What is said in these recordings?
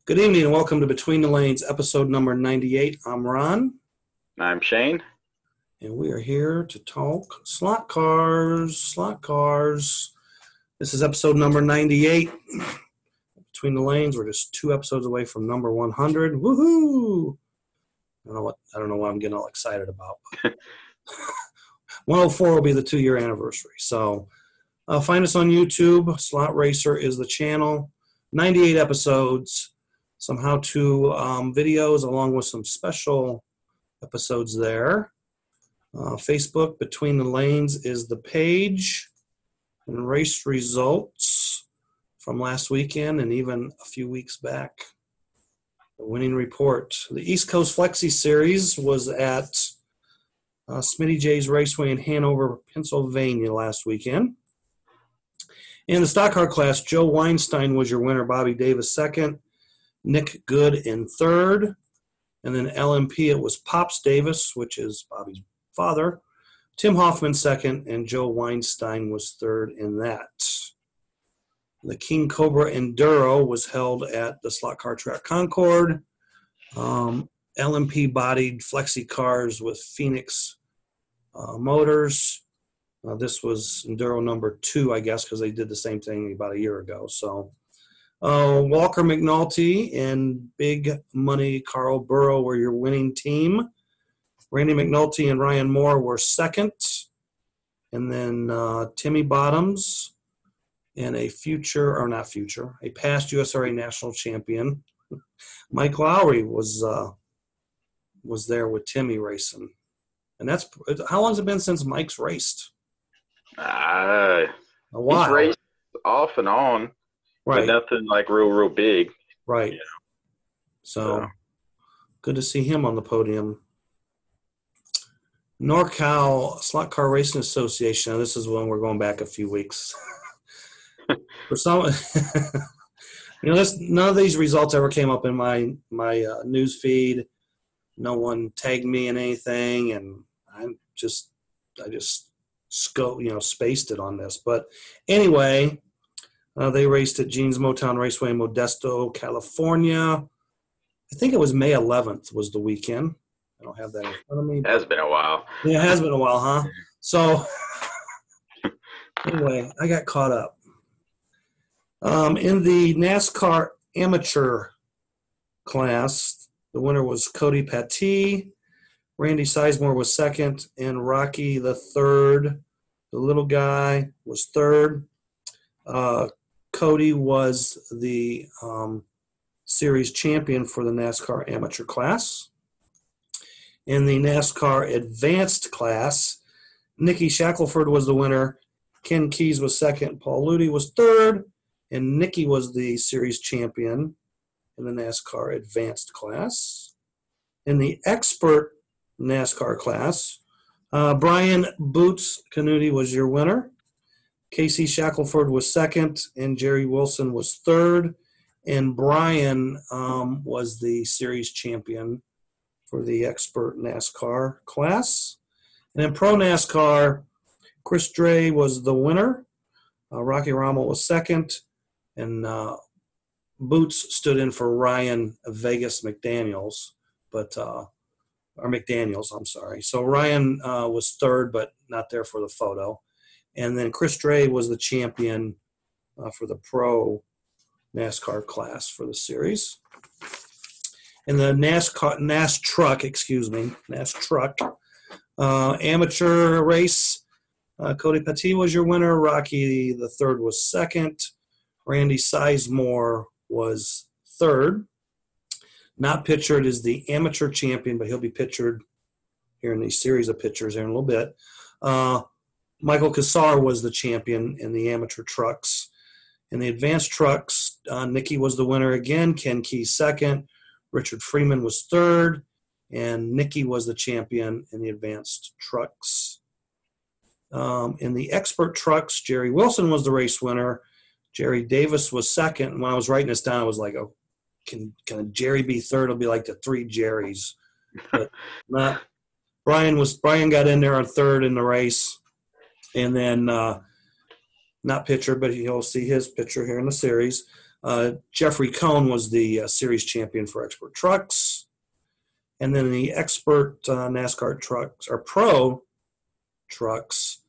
Good evening and welcome to Between the Lanes, episode number 98. I'm Ron. I'm Shane. And we are here to talk slot cars. This is episode number 98. Between the Lanes, we're just 2 episodes away from number 100. Woohoo! I don't know what I'm getting all excited about. 104 will be the 2-year anniversary. So find us on YouTube. Slot Racer is the channel. 98 episodes. Some how-to videos along with some special episodes there. Facebook, Between the Lanes is the page. And race results from last weekend and even a few weeks back. The winning report. The East Coast Flexi Series was at Smitty J's Raceway in Hanover, Pennsylvania last weekend. In the stock car class, Joe Weinstein was your winner, Bobby Davis second. Nick Good in third. And then LMP, it was Pops Davis, which is Bobby's father. Tim Hoffman second, and Joe Weinstein was third in that. The King Cobra Enduro was held at the Slot Car Track Concord. LMP bodied flexi cars with Phoenix motors. This was Enduro number 2, I guess, because they did the same thing about a year ago. So Walker McNulty and Big Money Carl Burrow were your winning team. Randy McNulty and Ryan Moore were second. And then Timmy Bottoms and a past USRA national champion, Mike Lowry was there with Timmy racing. And that's how long has it been since Mike's raced? A while. He's raced off and on. Right. But nothing like real big. Right. Yeah. So good to see him on the podium. NorCal Slot Car Racing Association. Now, this is when we're going back a few weeks. For some, none of these results ever came up in my news feed. No one tagged me in anything, and I just spaced it on this. But anyway. They raced at Gene's Motown Raceway in Modesto, California. I think it was May 11th was the weekend. I don't have that in front of me. It has been a while. Yeah, it has been a while, huh? So, anyway, I got caught up. In the NASCAR amateur class, the winner was Cody Pattee. Randy Sizemore was second, and Rocky the third, the little guy, was third. Cody was the series champion for the NASCAR amateur class. In the NASCAR advanced class, Nikki Shackelford was the winner. Ken Keys was second. Paul Ludi was third. And Nikki was the series champion in the NASCAR advanced class. In the expert NASCAR class, Brian Boots Canuti was your winner. Casey Shackelford was second, and Jerry Wilson was third. And Brian was the series champion for the expert NASCAR class. And in pro NASCAR, Chris Dre was the winner. Rocky Rommel was second. And Boots stood in for Ryan Vegas McDaniels. I'm sorry. So Ryan was third, but not there for the photo. And then Chris Dre was the champion for the pro NASCAR class for the series. In the NAS truck amateur race, Cody Pattee was your winner. Rocky the third was second. Randy Sizemore was third. Not pictured is the amateur champion, but he'll be pictured here in these series of pictures here in a little bit. Michael Cassar was the champion in the amateur trucks. In the advanced trucks, Nikki was the winner again. Ken Keys second. Richard Freeman was third. And Nikki was the champion in the advanced trucks. In the expert trucks, Jerry Wilson was the race winner. Jerry Davis was second. And when I was writing this down, I was like, oh, can Jerry be third? It'll be like the 3 Jerrys. But not. Brian got in there on third in the race. And then not pictured, but you'll see his picture here in the series. Jeffrey Cohn was the series champion for Expert Trucks. And then the Expert NASCAR Trucks, or Pro Trucks,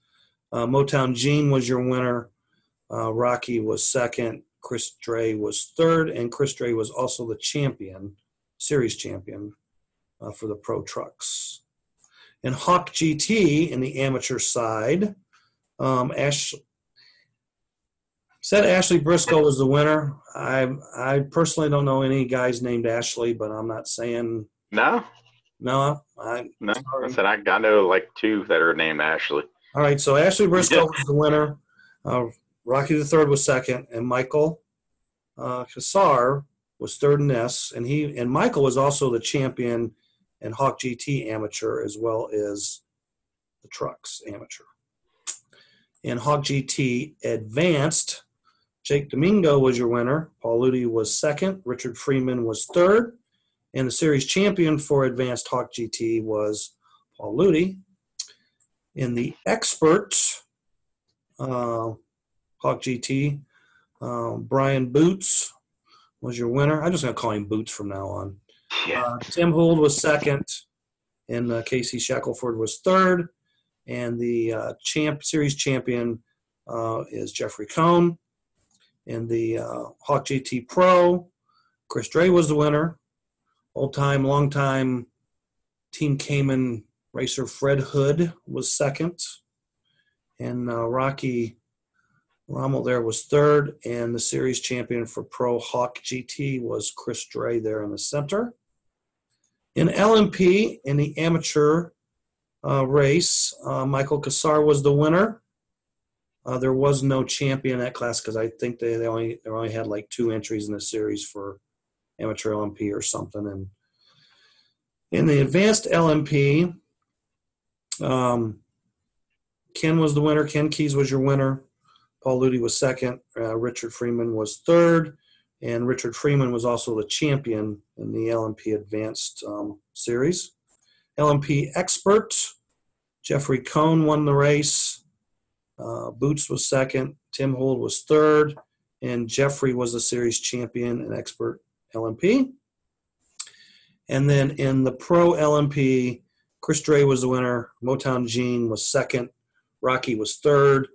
Motown Gene was your winner. Rocky was second. Chris Dre was third. And Chris Dre was also the champion, series champion for the Pro Trucks. And Hawk GT in the amateur side, Ashley Briscoe was the winner. I personally don't know any guys named Ashley, but I'm not saying no. I said I know like two that are named Ashley. All right, so Ashley Briscoe was the winner. Rocky the Third was second, and Michael Kassar was third in this, and Michael was also the champion in Hawk GT amateur as well as the Trucks amateur. In Hawk GT advanced, Jake Domingo was your winner. Paul Ludi was second. Richard Freeman was third. And the series champion for advanced Hawk GT was Paul Ludi. In the expert Hawk GT, Brian Boots was your winner. I'm just going to call him Boots from now on. Yeah. Tim Hould was second, and Casey Shackelford was third. And the series champion is Jeffrey Cohn. In the Hawk GT Pro, Chris Dre was the winner. Old-time, long-time Team Cayman racer Fred Hood was second. And Rocky Rommel there was third. And the series champion for Pro Hawk GT was Chris Dre there in the center. In LMP, in the amateur race, Michael Kassar was the winner. There was no champion in that class because I think they only had like 2 entries in the series for amateur LMP or something. And in the advanced LMP, Ken was the winner. Ken Keys was your winner. Paul Ludi was second. Richard Freeman was third. And Richard Freeman was also the champion in the LMP Advanced Series. LMP Expert, Jeffrey Cohn won the race. Boots was second. Tim Hould was third. And Jeffrey was the series champion in Expert LMP. And then in the Pro LMP, Chris Dre was the winner. Motown Gene was second. Rocky was third.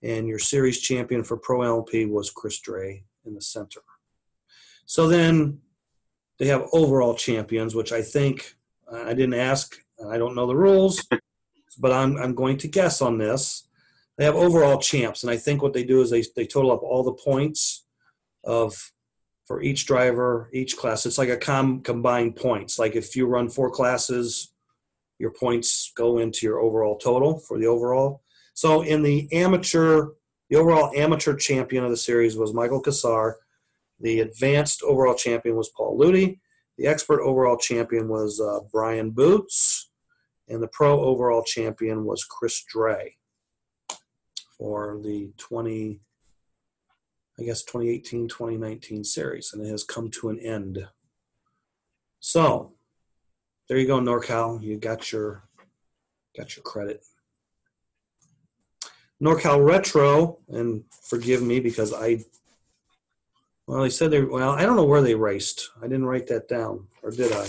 And your series champion for Pro LMP was Chris Dre in the center. So then they have overall champions, which I think I didn't ask. I don't know the rules, but I'm going to guess on this. They have overall champs, and I think what they do is they total up all the points for each driver, each class. It's like a combined points. Like if you run 4 classes, your points go into your overall total for the overall. So in the overall amateur champion of the series was Michael Kassar. The advanced overall champion was Paul Ludi. The expert overall champion was Brian Boots. And the pro overall champion was Chris Dre for the 2018-2019 series. And it has come to an end. So there you go, NorCal. You got your credit. NorCal Retro, and forgive me because they said I don't know where they raced. I didn't write that down, or did I?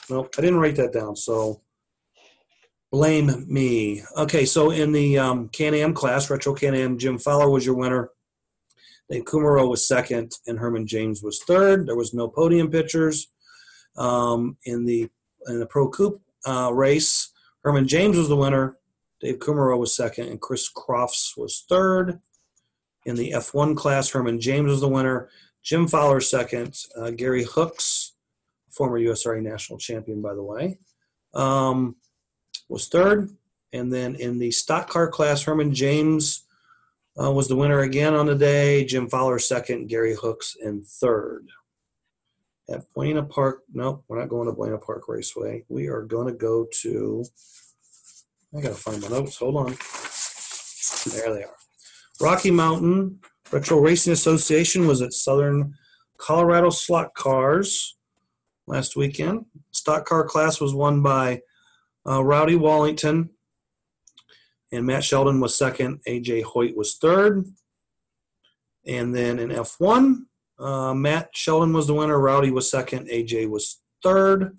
Nope, I didn't write that down, so blame me. Okay, so in the Can-Am class, Retro Can-Am, Jim Fowler was your winner. Dave Kumaro was second, and Herman James was third. There was no podium pictures. In the Pro Coupe race, Herman James was the winner. Dave Kumaro was second, and Chris Crofts was third. In the F1 class, Herman James was the winner. Jim Fowler second. Gary Hooks, former USRA national champion, by the way, was third. And then in the stock car class, Herman James was the winner again on the day. Jim Fowler second. Gary Hooks in third. At Buena Park, nope, we're not going to Buena Park Raceway. We are going to go to, I got to find my notes. Hold on. There they are. Rocky Mountain Retro Racing Association was at Southern Colorado Slot Cars last weekend. Stock car class was won by Rowdy Wallington, and Matt Sheldon was second. A.J. Hoyt was third. And then in F1, Matt Sheldon was the winner. Rowdy was second. AJ was third.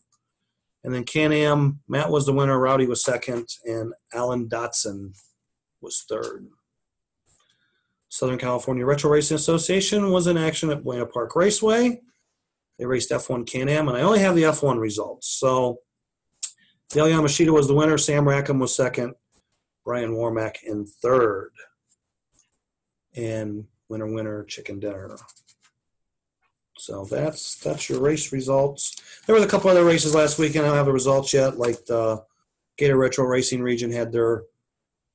And then Can-Am, Matt was the winner. Rowdy was second. And Alan Dotson was third. Southern California Retro Racing Association was in action at Buena Park Raceway. They raced F1 Can-Am, and I only have the F1 results. So Dale Yamashita was the winner. Sam Rackham was second. Brian Warmack in third. And winner, chicken dinner. So that's your race results. There was a couple other races last weekend. I don't have the results yet. Like the Gator Retro Racing region had their,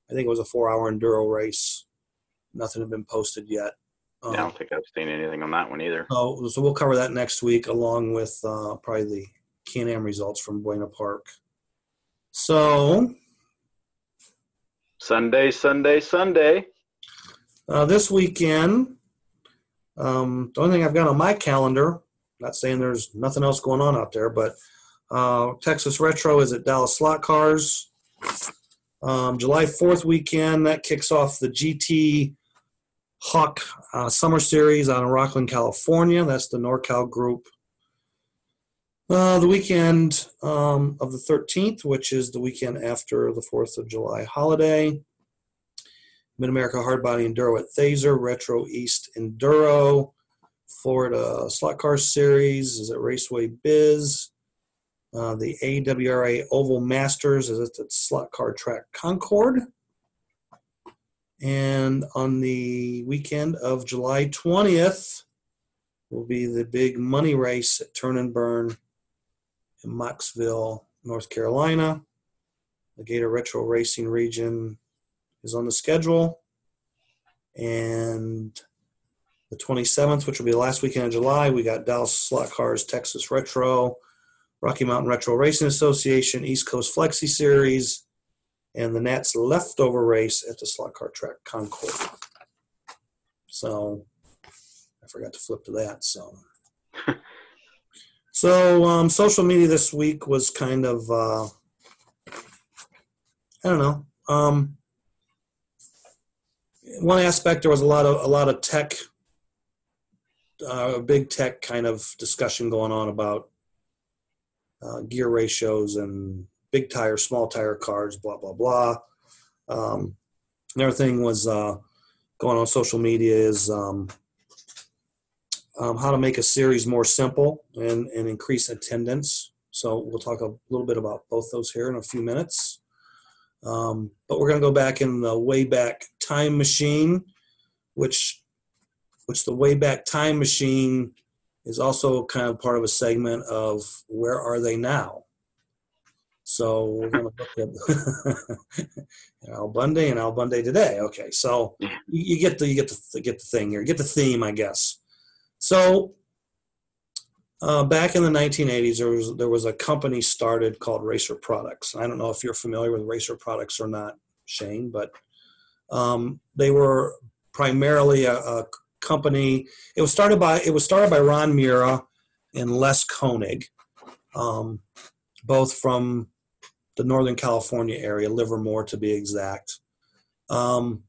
I think it was a 4-hour enduro race. Nothing had been posted yet. I don't think I've seen anything on that one either. So we'll cover that next week along with probably the Can-Am results from Buena Park. So Sunday. This weekend, the only thing I've got on my calendar, not saying there's nothing else going on out there, but Texas Retro is at Dallas Slot Cars. July 4th weekend, that kicks off the GT Hawk Summer Series out in Rockland, California. That's the NorCal group. The weekend of the 13th, which is the weekend after the 4th of July holiday. Mid-America Hardbody Enduro at Thaser, Retro East Enduro, Florida Slot Car Series is at Raceway Biz. The AWRA Oval Masters is at the Slot Car Track Concord. And on the weekend of July 20th will be the big money race at Turn and Burn in Mocksville, North Carolina. The Gator Retro Racing region is on the schedule. And the 27th, which will be the last weekend of July, we got Dallas Slot Cars, Texas Retro, Rocky Mountain Retro Racing Association, East Coast Flexi Series, and the Nats Leftover Race at the Slot Car Track Concord. So I forgot to flip to that. So social media this week was kind of, I don't know. One aspect, there was a lot of tech, big tech kind of discussion going on about gear ratios and big tire, small tire cars, blah, blah, blah. Another thing was going on social media is how to make a series more simple and increase attendance. So we'll talk a little bit about both those here in a few minutes. But we're going to go back in the Wayback Time Machine, which the Wayback Time Machine is also kind of part of a segment of Where Are They Now? So we're going to look at Al Bundy and Al Bundy today. Okay, so you get the thing here. You get the theme, I guess. So back in the 1980s, there was a company started called Racer Products. I don't know if you're familiar with Racer Products or not, Shane, but they were primarily a company. It was started by Ron Mura and Les Koenig, both from the Northern California area, Livermore to be exact. And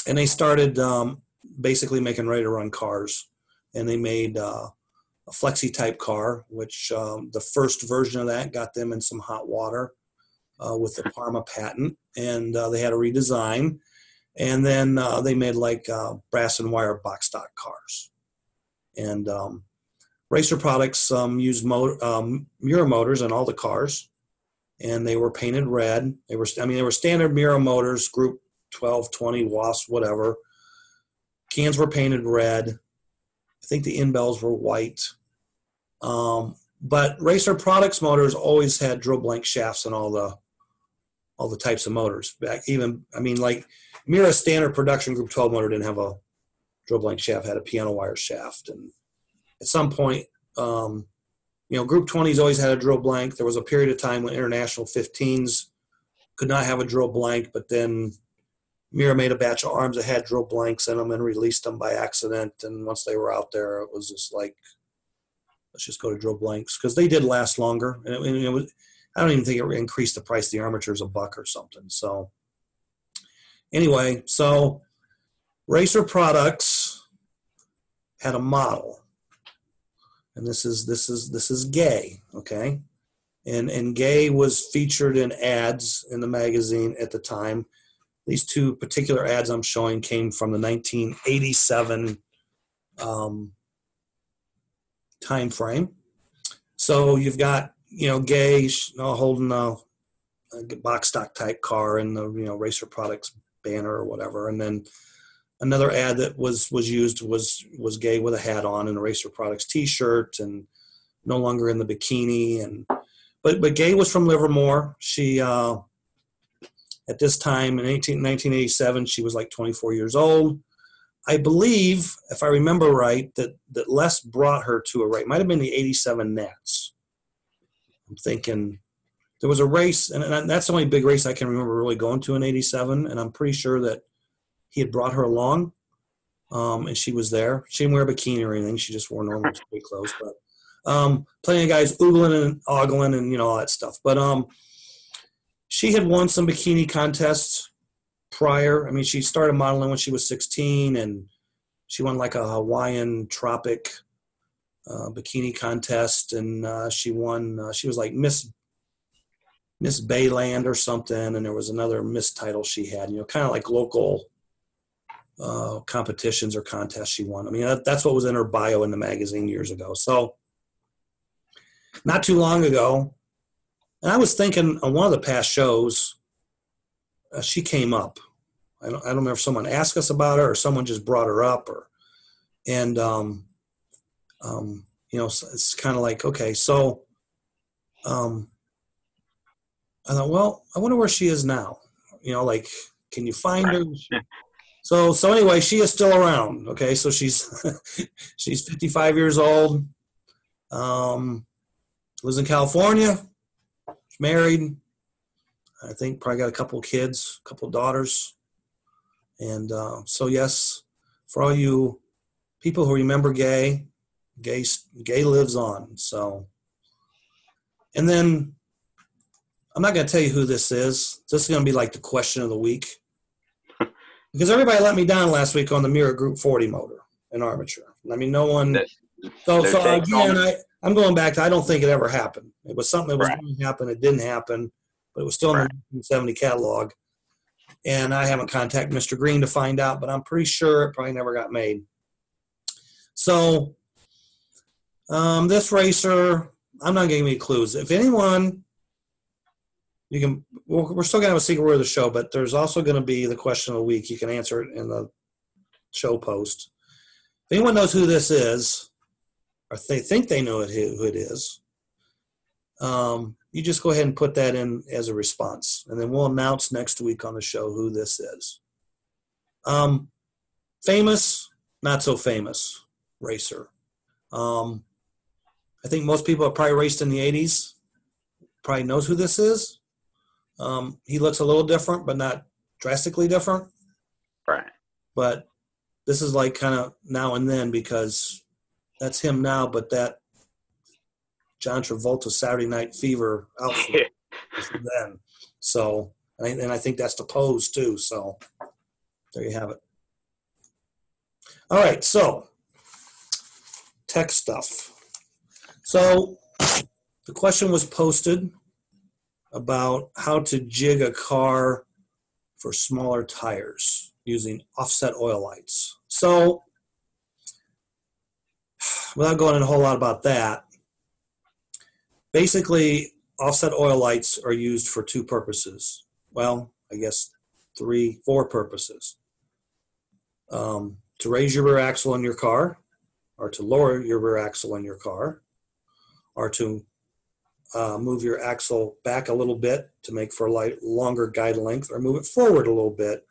they started basically making ready-to-run cars. And they made a flexi-type car, which the first version of that got them in some hot water with the Parma patent. And they had a redesign. And then they made like brass and wire box stock cars. And Racer Products used Mura motors in all the cars. And they were painted red. They were standard Mura motors, Group 12, 20, WASP, whatever. Cans were painted red. I think the in-bells were white. But Racer Products motors always had drill blank shafts in all the types of motors. Like Mura standard production Group 12 motor didn't have a drill blank shaft, had a piano wire shaft. And at some point, Group 20s always had a drill blank. There was a period of time when International 15s could not have a drill blank, but then Mura made a batch of arms that had drill blanks in them and released them by accident. And once they were out there, it was just like, let's just go to drill blanks because they did last longer. And it was, I don't even think it increased the price of the armatures $1 or something. So anyway, so Racer Products had a model, and this is Gay, okay? And Gay was featured in ads in the magazine at the time. These two particular ads I'm showing came from the 1987 time frame. So you've got, Gay holding a box stock type car in the, Racer Products banner or whatever. And then another ad that was used was Gay with a hat on and a Racer Products t-shirt and no longer in the bikini. But Gay was from Livermore. She, at this time in 1987, she was like 24 years old. I believe, if I remember right, that Les brought her to a race. It might have been the 87 Nats. I'm thinking there was a race, and that's the only big race I can remember really going to in 87, and I'm pretty sure that he had brought her along, and she was there. She didn't wear a bikini or anything. She just wore normal street clothes. But plenty of guys oogling and ogling and, all that stuff. But she had won some bikini contests prior. I mean, she started modeling when she was 16, and she won like a Hawaiian tropic bikini contest, and she won. She was like Miss Bayland or something, and there was another Miss title she had. Kind of like local competitions or contests she won. I mean, that's what was in her bio in the magazine years ago. So not too long ago, and I was thinking on one of the past shows, she came up. I don't know if someone asked us about her or someone just brought her up, it's kind of like, okay, so I thought, well, I wonder where she is now. Like, can you find her? So anyway, she is still around. Okay, so she's she's 55 years old. Lives in California. She's married. I think probably got a couple of kids, a couple of daughters. And so, yes, for all you people who remember Gay lives on. So, and then I'm not going to tell you who this is. This is going to be like the question of the week. Because everybody let me down last week on the Mirror Group 40 motor and armature. I mean, no one. So again, I'm going back to, I don't think it ever happened. It was something that was going to happen. It didn't happen, but it was still in the 1970 catalog. And I haven't contacted Mr. Green to find out, but I'm pretty sure it probably never got made. So this racer, I'm not giving you clues. If anyone, we're still going to have a secret word of the show, but there's also going to be the question of the week. You can answer it in the show post. If anyone knows who this is, or if they think they know who it is, you just go ahead and put that in as a response, and then we'll announce next week on the show who this is. Famous, not so famous racer. I think most people have probably raced in the 80s, probably knows who this is. He looks a little different, but not drastically different. Right. But this is like kind of now and then, because that's him now, but that John Travolta Saturday Night Fever outfit was then. So, and I think that's the pose too. So there you have it. All right. So tech stuff. So the question was posted about how to jig a car for smaller tires using offset oil lights. So without going into a whole lot about that, basically offset oil lights are used for two purposes. Well, I guess 4 purposes. To raise your rear axle in your car, or to lower your rear axle in your car, or to move your axle back a little bit to make for a longer guide length, or move it forward a little bit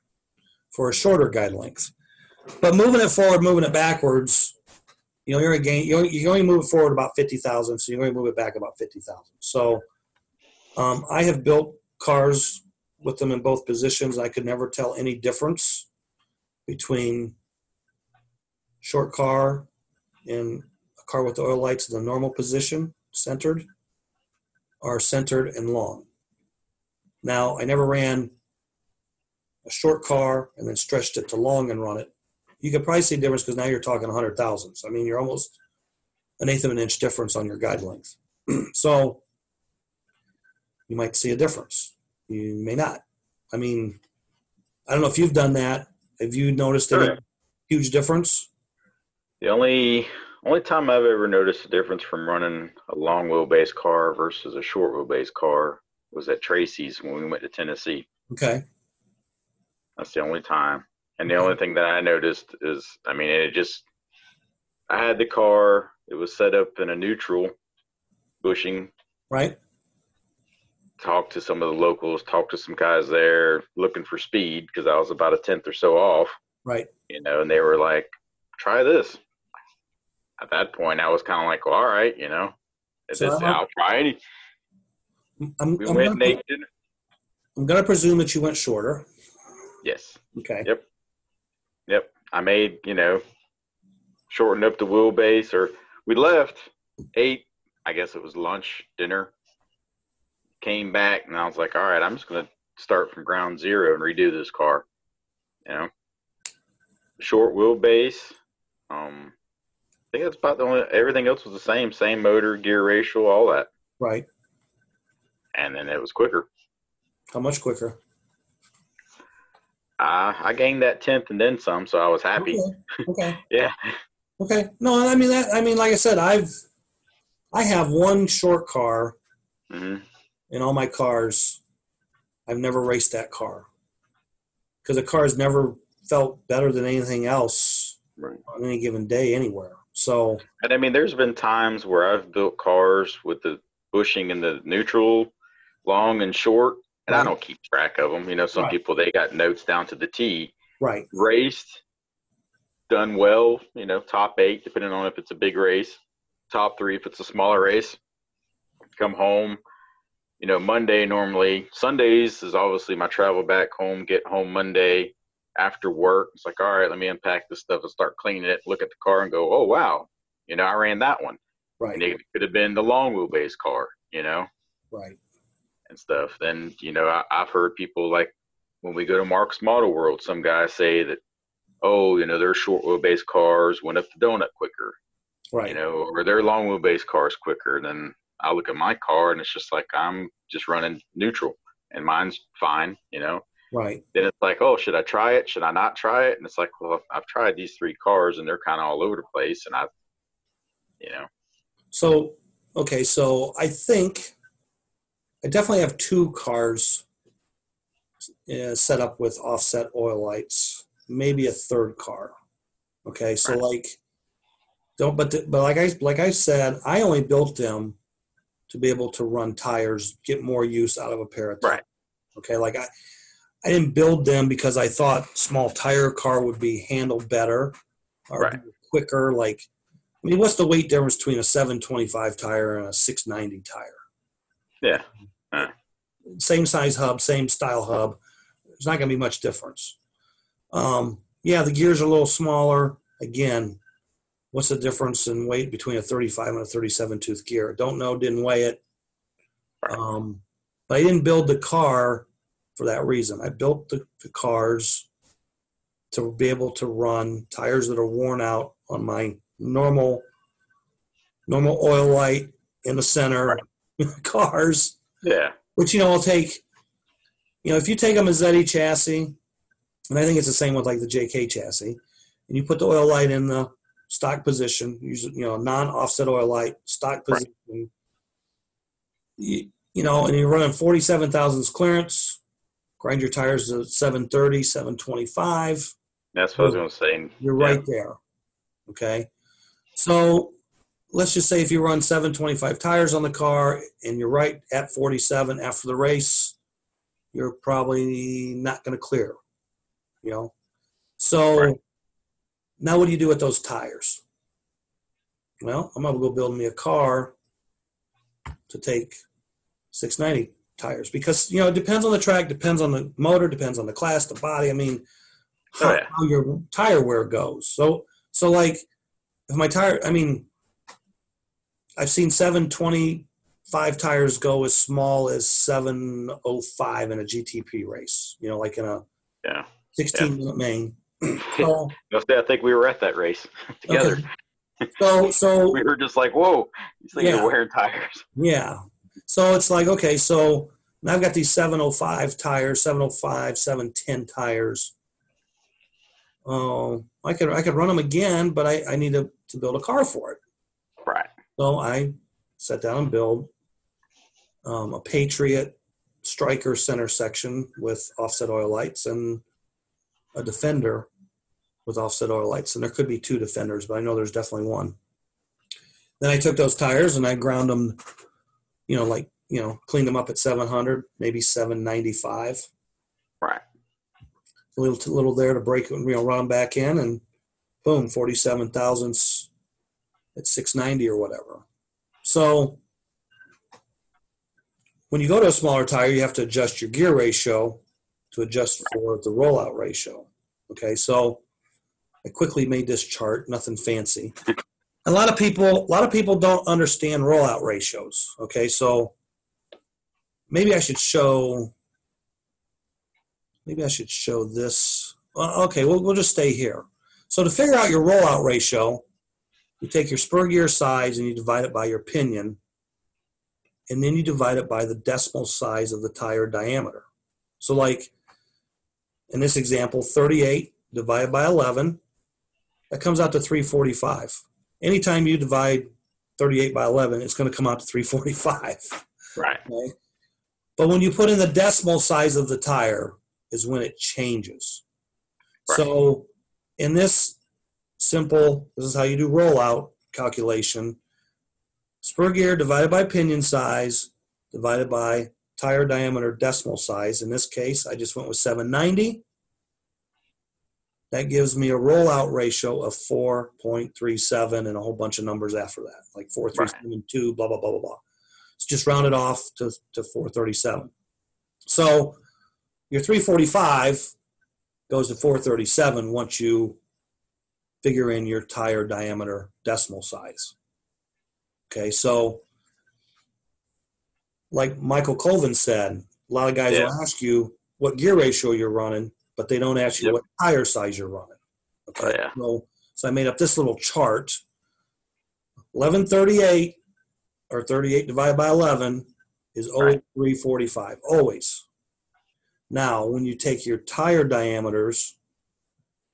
for a shorter guide length. But moving it forward, moving it backwards, you're going to gain. You only move it forward about 50,000, so you're going to move it back about 50,000. So I have built cars with them in both positions. I could never tell any difference between short car and a car with the oil lights in the normal position, centered, or centered and long. Now, I never ran a short car and then stretched it to long and run it. you could probably see a difference because now you're talking 100 thousandths. I mean, you're almost an eighth of an inch difference on your guide length. So you might see a difference. You may not. I mean, I don't know if you've done that. Have you noticed any huge difference? The only time I've ever noticed a difference from running a long wheelbase car versus a short wheelbase car was at Tracy's when we went to Tennessee. Okay. That's the only time. And the only thing that I noticed is, I mean, I had the car, it was set up in a neutral bushing. Right. Talked to some of the locals, talked to some guys there looking for speed because I was about a tenth or so off. Right. You know, and they were like, try this. At that point, I was kind of like, well, all right, you know, I'll try it. I'm going to presume that you went shorter. Yes. Okay. Yep. I made, you know, shortened up the wheelbase, or we left, ate, I guess it was lunch, dinner, came back, and I was like, all right, I'm just going to start from ground zero and redo this car. You know, short wheelbase. I think that's about the only, everything else was the same motor, gear ratio, all that. Right. And then it was quicker. How much quicker? I gained that tenth and then some, so I was happy. Okay. Yeah. Okay. No, I mean, like I said, I have one short car in all my cars. I've never raced that car because the car has never felt better than anything else on any given day anywhere. So, and I mean, there's been times where I've built cars with the bushing and the neutral, long and short, and I don't keep track of them. You know, some people, they got notes down to the T. Right. Raced, done well, you know, top 8, depending on if it's a big race, top 3 if it's a smaller race. Come home, you know, Monday normally. Sundays is obviously my travel back home, get home Monday after work. It's like, all right, let me unpack this stuff and start cleaning it, look at the car and go, oh, wow, you know, I ran that one. Right. And it could have been the long wheelbase car, you know. Right. And stuff. Then, you know, I've heard people, like when we go to Mark's Model World, some guys say that, oh, you know, their short wheelbase cars went up the donut quicker. Right. You know, or their long wheelbase cars quicker. Then I look at my car and it's just like, I'm just running neutral and mine's fine, you know. Right. Then it's like, oh, should I try it? Should I not try it? And it's like, well, I've tried these 3 cars and they're kind of all over the place. And you know. So, okay. So I think I definitely have 2 cars set up with offset oil lights, maybe a 3rd car. Okay. So but like I said, I only built them to be able to run tires, get more use out of a pair of tires. Right. Okay. Like I didn't build them because I thought small tire car would be handled better or quicker. Like, I mean, what's the weight difference between a 725 tire and a 690 tire? Yeah. Same size hub, same style hub. There's not going to be much difference. Yeah, the gears are a little smaller. Again, what's the difference in weight between a 35 and a 37 tooth gear? Don't know, didn't weigh it. But I didn't build the car for that reason. I built the cars to be able to run tires that are worn out on my normal oil light in the center cars. Yeah. Which, you know, I'll take, you know, if you take a Mazzetti chassis, and I think it's the same with like the JK chassis, and you put the oil light in the stock position, usually, you know, non-offset oil light, stock position, you know, and you're running 47 thousandths clearance, grind your tires to 730, 725. That's what I was going to say. You're right there. Okay. So let's just say if you run 725 tires on the car and you're right at 47 after the race, you're probably not going to clear, you know? So now what do you do with those tires? Well, I'm going to go build me a car to take 690 tires because, you know, it depends on the track, depends on the motor, depends on the class, the body. I mean, how your tire wear goes. So like if my tire, I mean, I've seen 725 tires go as small as 705 in a GTP race, you know, like in a 16-minute main. So, I think we were at that race okay. together. So We were just like, whoa, these things are yeah, wearing tires. yeah. So it's like, okay, so now I've got these 705 tires, 705, 710 tires. Oh, I could run them again, but I need to build a car for it. Right. So I sat down and build a Patriot striker center section with offset oil lights and a Defender with offset oil lights. And there could be two Defenders, but I know there's definitely one. Then I took those tires and I ground them, cleaned them up at 700, maybe 795. Right. A little there to break, run them back in, and boom, 47 thousandths at 690 or whatever. So when you go to a smaller tire, you have to adjust your gear ratio to adjust for the rollout ratio. Okay, so I quickly made this chart, nothing fancy. A lot of people don't understand rollout ratios. Okay, so maybe I should show this. Okay, we'll just stay here. So to figure out your rollout ratio, you take your spur gear size and you divide it by your pinion, and then you divide it by the decimal size of the tire diameter. So like in this example, 38 divided by 11, that comes out to 345. Anytime you divide 38 by 11, it's going to come out to 345. Right. Okay? But when you put in the decimal size of the tire is when it changes. Right. So in this is how you do rollout calculation. Spur gear divided by pinion size divided by tire diameter decimal size. In this case, I just went with 790. That gives me a rollout ratio of 4.37 and a whole bunch of numbers after that, like 4.372, blah, blah, blah, blah, blah. It's just rounded off to 437. So your 345 goes to 437 once you figure in your tire diameter decimal size. Okay, so like Michael Colvin said, a lot of guys will ask you what gear ratio you're running, but they don't ask you what tire size you're running. Okay, so I made up this little chart. 1138 or 38 divided by 11 is always 345, always. Now, when you take your tire diameters,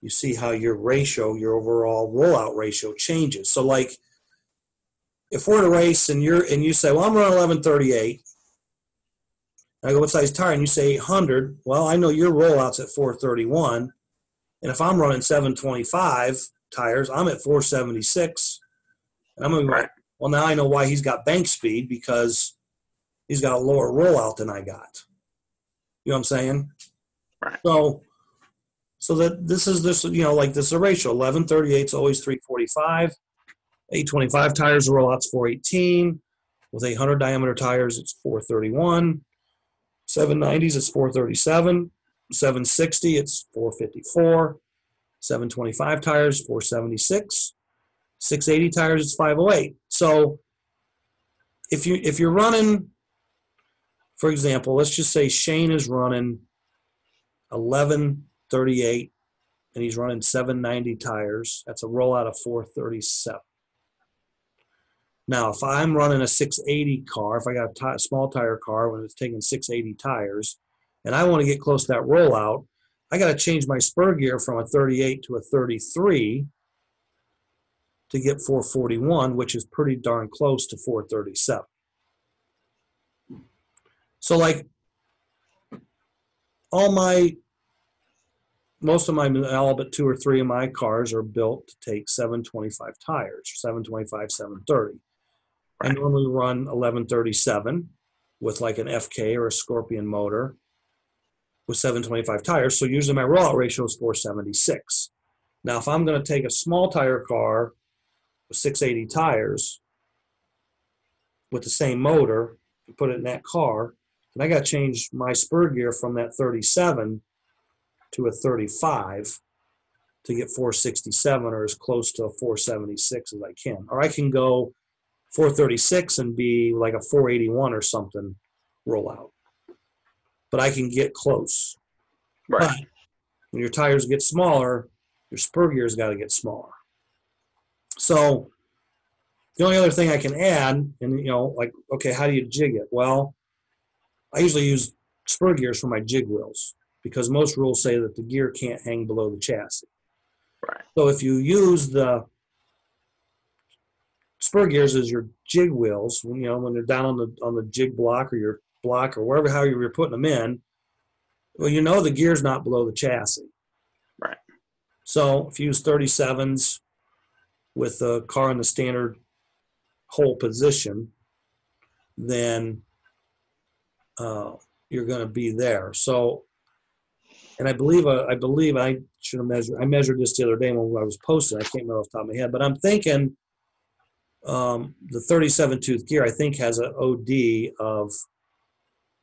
you see how your overall rollout ratio changes. So like if we're at a race and you say, well, I'm running 1138, and I go, what size tire? And you say 800. Well, I know your rollout's at 431. And if I'm running 725 tires, I'm at 476. And I'm going to be like, well, now I know why he's got bank speed, because he's got a lower rollout than I got. You know what I'm saying? Right. So that this is a ratio. 1138 is always 345. 825 tires, the rollout's 418. With 800 diameter tires, it's 431. 790s, it's 437. 760, it's 454. 725 tires, 476. 680 tires, it's 508. So if you're running, for example, let's just say Shane is running 1138 and he's running 790 tires. That's a rollout of 437. Now, if I'm running a 680 car, if I got a small tire car when it's taking 680 tires, and I want to get close to that rollout, I got to change my spur gear from a 38 to a 33 to get 441, which is pretty darn close to 437. So like all but 2 or 3 of my cars are built to take 725 tires, 725, 730. I normally run 1137 with like an FK or a Scorpion motor with 725 tires. So usually my rollout ratio is 476. Now, if I'm going to take a small tire car with 680 tires with the same motor and put it in that car, then I got to change my spur gear from that 37 to a 35 to get 467 or as close to a 476 as I can. Or I can go 436 and be like a 481 or something rollout. But I can get close. Right. But when your tires get smaller, your spur gear's got to get smaller. So the only other thing I can add, and like, okay, how do you jig it? Well, I usually use spur gears for my jig wheels because most rules say that the gear can't hang below the chassis. Right. So if you use the spur gears as your jig wheels, when they're down on the jig block or your block or wherever, how you're putting them in, well, the gear's not below the chassis. Right. So if you use 37s with the car in the standard hole position, then you're going to be there. So, and I believe I should have measured. I measured this the other day when I was posting. I can't remember off the top of my head, but I'm thinking the 37 tooth gear I think has an OD of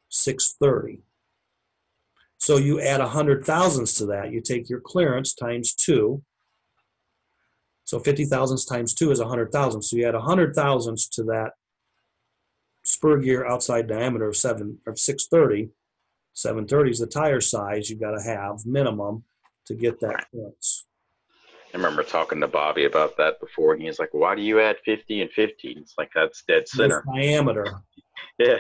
630. So you add 100 thousandths to that. You take your clearance times 2. So 50 thousandths times 2 is 100 thousandths. So you add 100 thousandths to that spur gear outside diameter of 630. 730 is the tire size you got to have minimum to get that clearance. I remember talking to Bobby about that before, and he's like, "Why do you add 50 and 50?" It's like, that's dead center. With diameter. Yeah.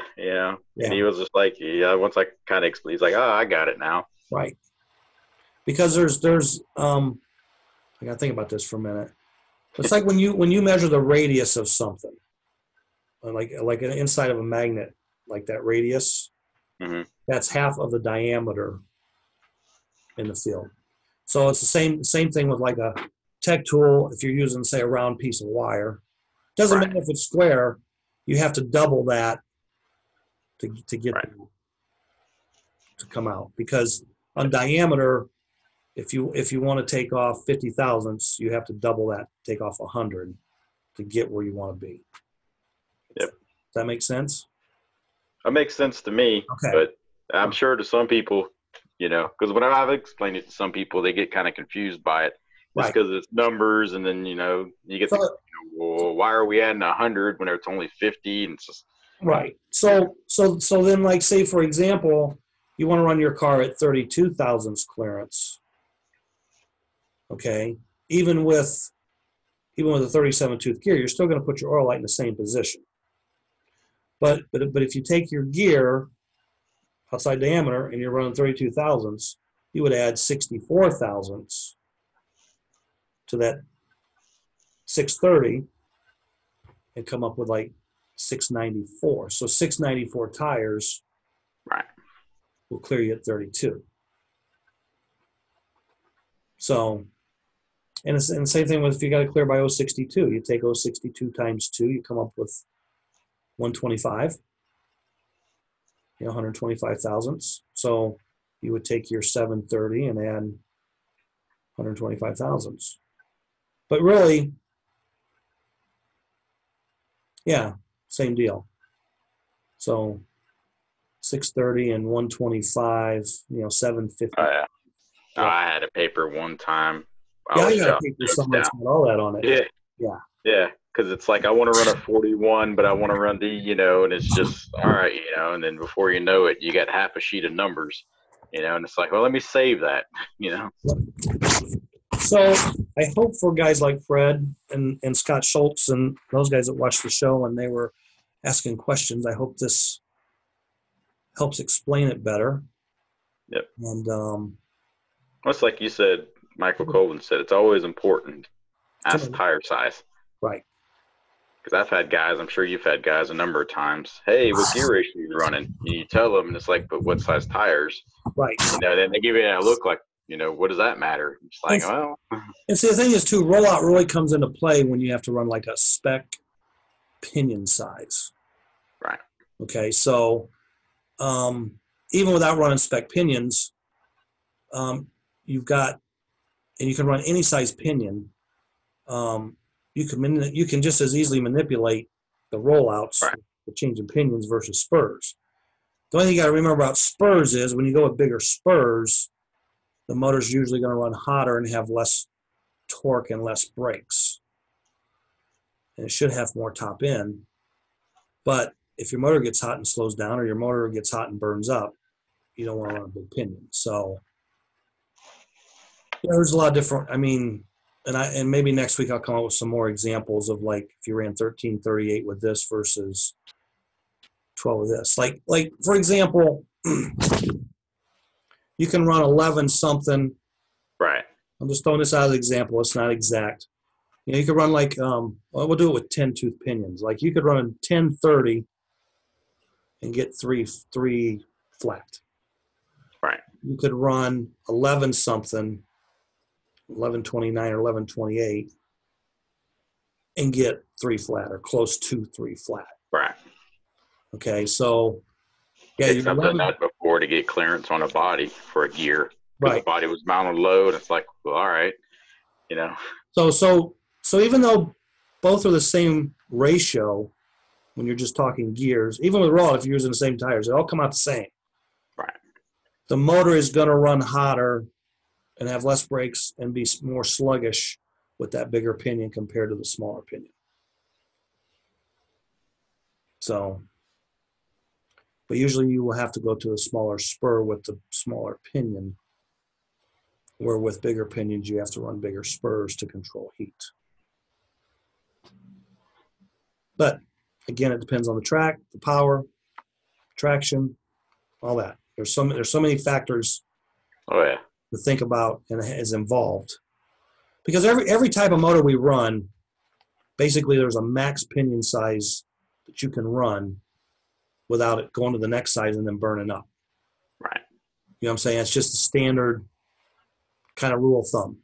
And he was just like, once I kind of explained, he's like, "Oh, I got it now." Right. Because there's I got to think about this for a minute. It's like when you measure the radius of something, like an inside of a magnet, like that radius, that's half of the diameter in the field. So it's the same thing with like a tech tool. If you're using, say, a round piece of wire, doesn't matter if it's square, you have to double that to get to come out. Because on diameter, if you want to take off 50 thousandths, you have to double that, take off 100 to get where you want to be. Yep. Does that make sense? That makes sense to me. Okay. But I'm sure to some people, because when I've explained it to some people, they get kind of confused by it. Just because it's numbers, and then, you get well, why are we adding 100 when it's only 50? And it's just, right. So then, like, say, for example, you want to run your car at 32 thousandths clearance. Okay. Even with a 37 tooth gear, you're still going to put your oil light in the same position. But if you take your gear outside diameter and you're running 32 thousandths, you would add 64 thousandths to that 630 and come up with like 694. So 694 tires will clear you at 32. So, and the same thing with if you got to clear by 062, you take 062 times 2, you come up with 125. 125 thousandths. So you would take your 730 and add 125 thousandths. But really, same deal. So 630 and 125, 750. Oh, yeah. I had a paper one time. I got a paper somewhere that's got all that on it. Yeah. Because it's like, I want to run a 41, but I want to run the, and it's just, all right, and then before you know it, you got half a sheet of numbers, and it's like, well, let me save that, So I hope for guys like Fred and Scott Schultz and those guys that watched the show and they were asking questions, I hope this helps explain it better. Yep. And it's like you said, Michael Colvin said, it's always important. Ask tire size. Right. Because I've had guys, I'm sure you've had guys a number of times, hey, what gear ratio are you running? And you tell them, and it's like, but what size tires? Right. Then they give you that look like, what does that matter? It's like, well. And see, the thing is, too, rollout really comes into play when you have to run like a spec pinion size. Right. Okay, so even without running spec pinions, you've got, and you can run any size pinion. You can just as easily manipulate the rollouts for changing pinions versus spurs. The only thing you got to remember about spurs is when you go with bigger spurs, the motor's usually going to run hotter and have less torque and less brakes. And it should have more top end. But if your motor gets hot and slows down, or your motor gets hot and burns up, you don't want to run a big pinion. So Yeah, there's a lot of different. I mean, and maybe next week I'll come up with some more examples of like if you ran 13:38 with this versus 12 of this. Like for example, you can run 11 something. Right. I'm just throwing this out as an example. It's not exact. You know, you could run like well, we'll do it with 10 tooth pinions. Like you could run 10:30 and get three flat. Right. You could run 11 something, 11:29 or 11:28, and get three flat or close to three flat. Right. Okay, so yeah, It's you're something that before to get clearance on a body for a gear. Because right. the body was mounted low, and it's like, well, all right, you know. So even though both are the same ratio, when you're just talking gears, even with raw, if you're using the same tires, they all come out the same. Right. The motor is going to run hotter and have less brakes and be more sluggish with that bigger pinion compared to the smaller pinion. So, but usually you will have to go to a smaller spur with the smaller pinion, where with bigger pinions you have to run bigger spurs to control heat. But again, it depends on the track, the power, traction, all that. There's so many factors Oh yeah. to think about and is involved. Because every type of motor we run, basically there's a max pinion size that you can run without it going to the next size and then burning up. Right. You know what I'm saying? It's just a standard kind of rule of thumb.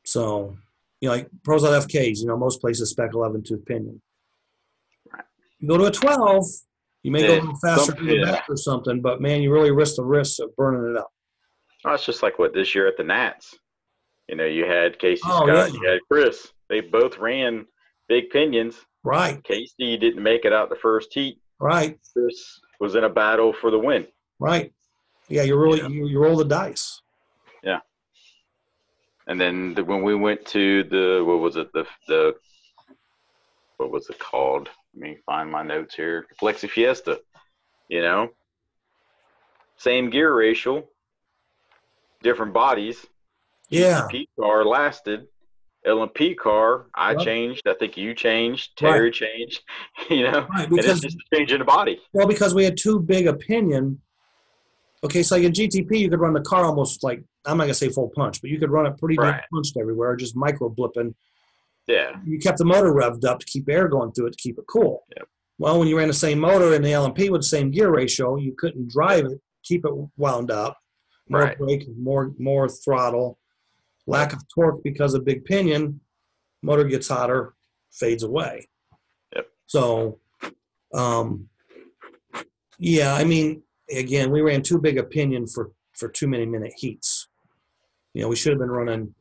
So, you know, like pros on FKs, you know, most places spec 11 tooth pinion. Right. You go to a 12, you may go a little faster to the yeah. back or something, but man, you really risk of burning it up. Oh, it's just like what this year at the Nats. You know, you had Casey Scott, yeah. you had Chris. They both ran big pinions. Right. Casey didn't make it out the first heat. Right. Chris was in a battle for the win. Right. Yeah, you roll the dice. Yeah. And then when we went to the what was it called? Let me find my notes here. Flexi Fiesta. You know, same gear ratio, different bodies. Yeah. GTP car lasted. LMP car, I changed. I think you changed. Terry changed. You know, right, because, and it's just a change in the body. Well, because we had too big a pinion. Okay, so like in GTP, you could run the car almost like, I'm not going to say full punch, but you could run it pretty good punched everywhere, just micro blipping. Yeah. You kept the motor revved up to keep air going through it to keep it cool. Yep. Well, when you ran the same motor in the LMP with the same gear ratio, you couldn't drive it, keep it wound up. More brake, more throttle. Lack of torque because of big pinion, motor gets hotter, fades away. Yep. So, yeah, I mean, again, we ran too big a pinion for too many minute heats. You know, we should have been running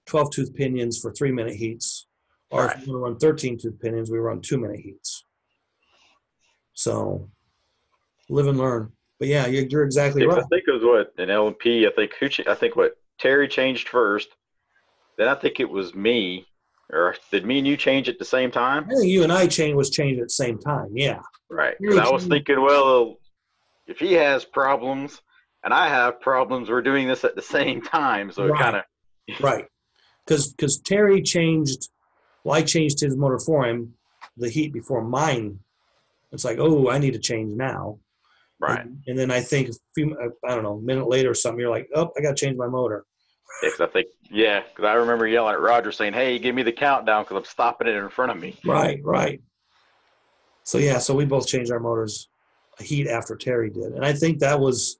12 tooth pinions for 3 minute heats. Or if we want to run 13 tooth pinions, we run 2 minute heats. So, live and learn. But yeah, you're exactly right. I think it was what an LMP. I think what Terry changed first. Then I think it was me. Or did me and you change at the same time? I think you and I changed at the same time. Yeah. Right. Because I was thinking, well, if he has problems and I have problems, we're doing this at the same time. So it kind of right. Because Terry changed. Well, I changed his motor for him. The heat before mine. It's like, oh, I need to change now. Right. And then I think I don't know, a minute later or something, you're like, oh, I got to change my motor. Because I remember yelling at Roger saying, hey, give me the countdown because I'm stopping it in front of me. Right. So, yeah, so we both changed our motors a heat after Terry did. And I think that was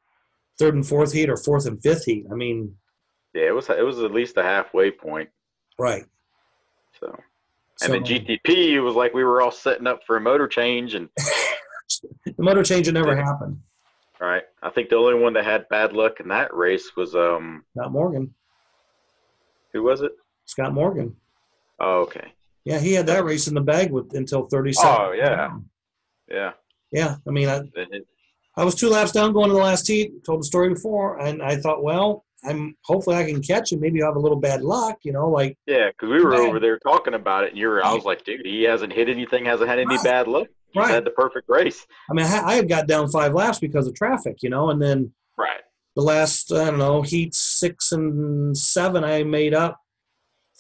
third and fourth heat or fourth and fifth heat. I mean. Yeah, it was at least a halfway point. Right. So then GTP, it was like we were all setting up for a motor change. And the motor change had never happened. Right. I think the only one that had bad luck in that race was Scott Morgan. Who was it? Scott Morgan. Oh, okay. Yeah, he had that race in the bag until 30 seconds. Oh, yeah. Yeah. Yeah, I mean, I was 2 laps down going to the last heat. Told the story before, and I thought, well, hopefully I can catch him. Maybe I'll have a little bad luck, you know, like. Yeah, because we were over there talking about it, and I was like, dude, he hasn't hit anything, hasn't had any bad luck. He's had the perfect race. I mean, I had got down 5 laps because of traffic, you know, and then. Right. the last, I don't know, heats 6 and 7, I made up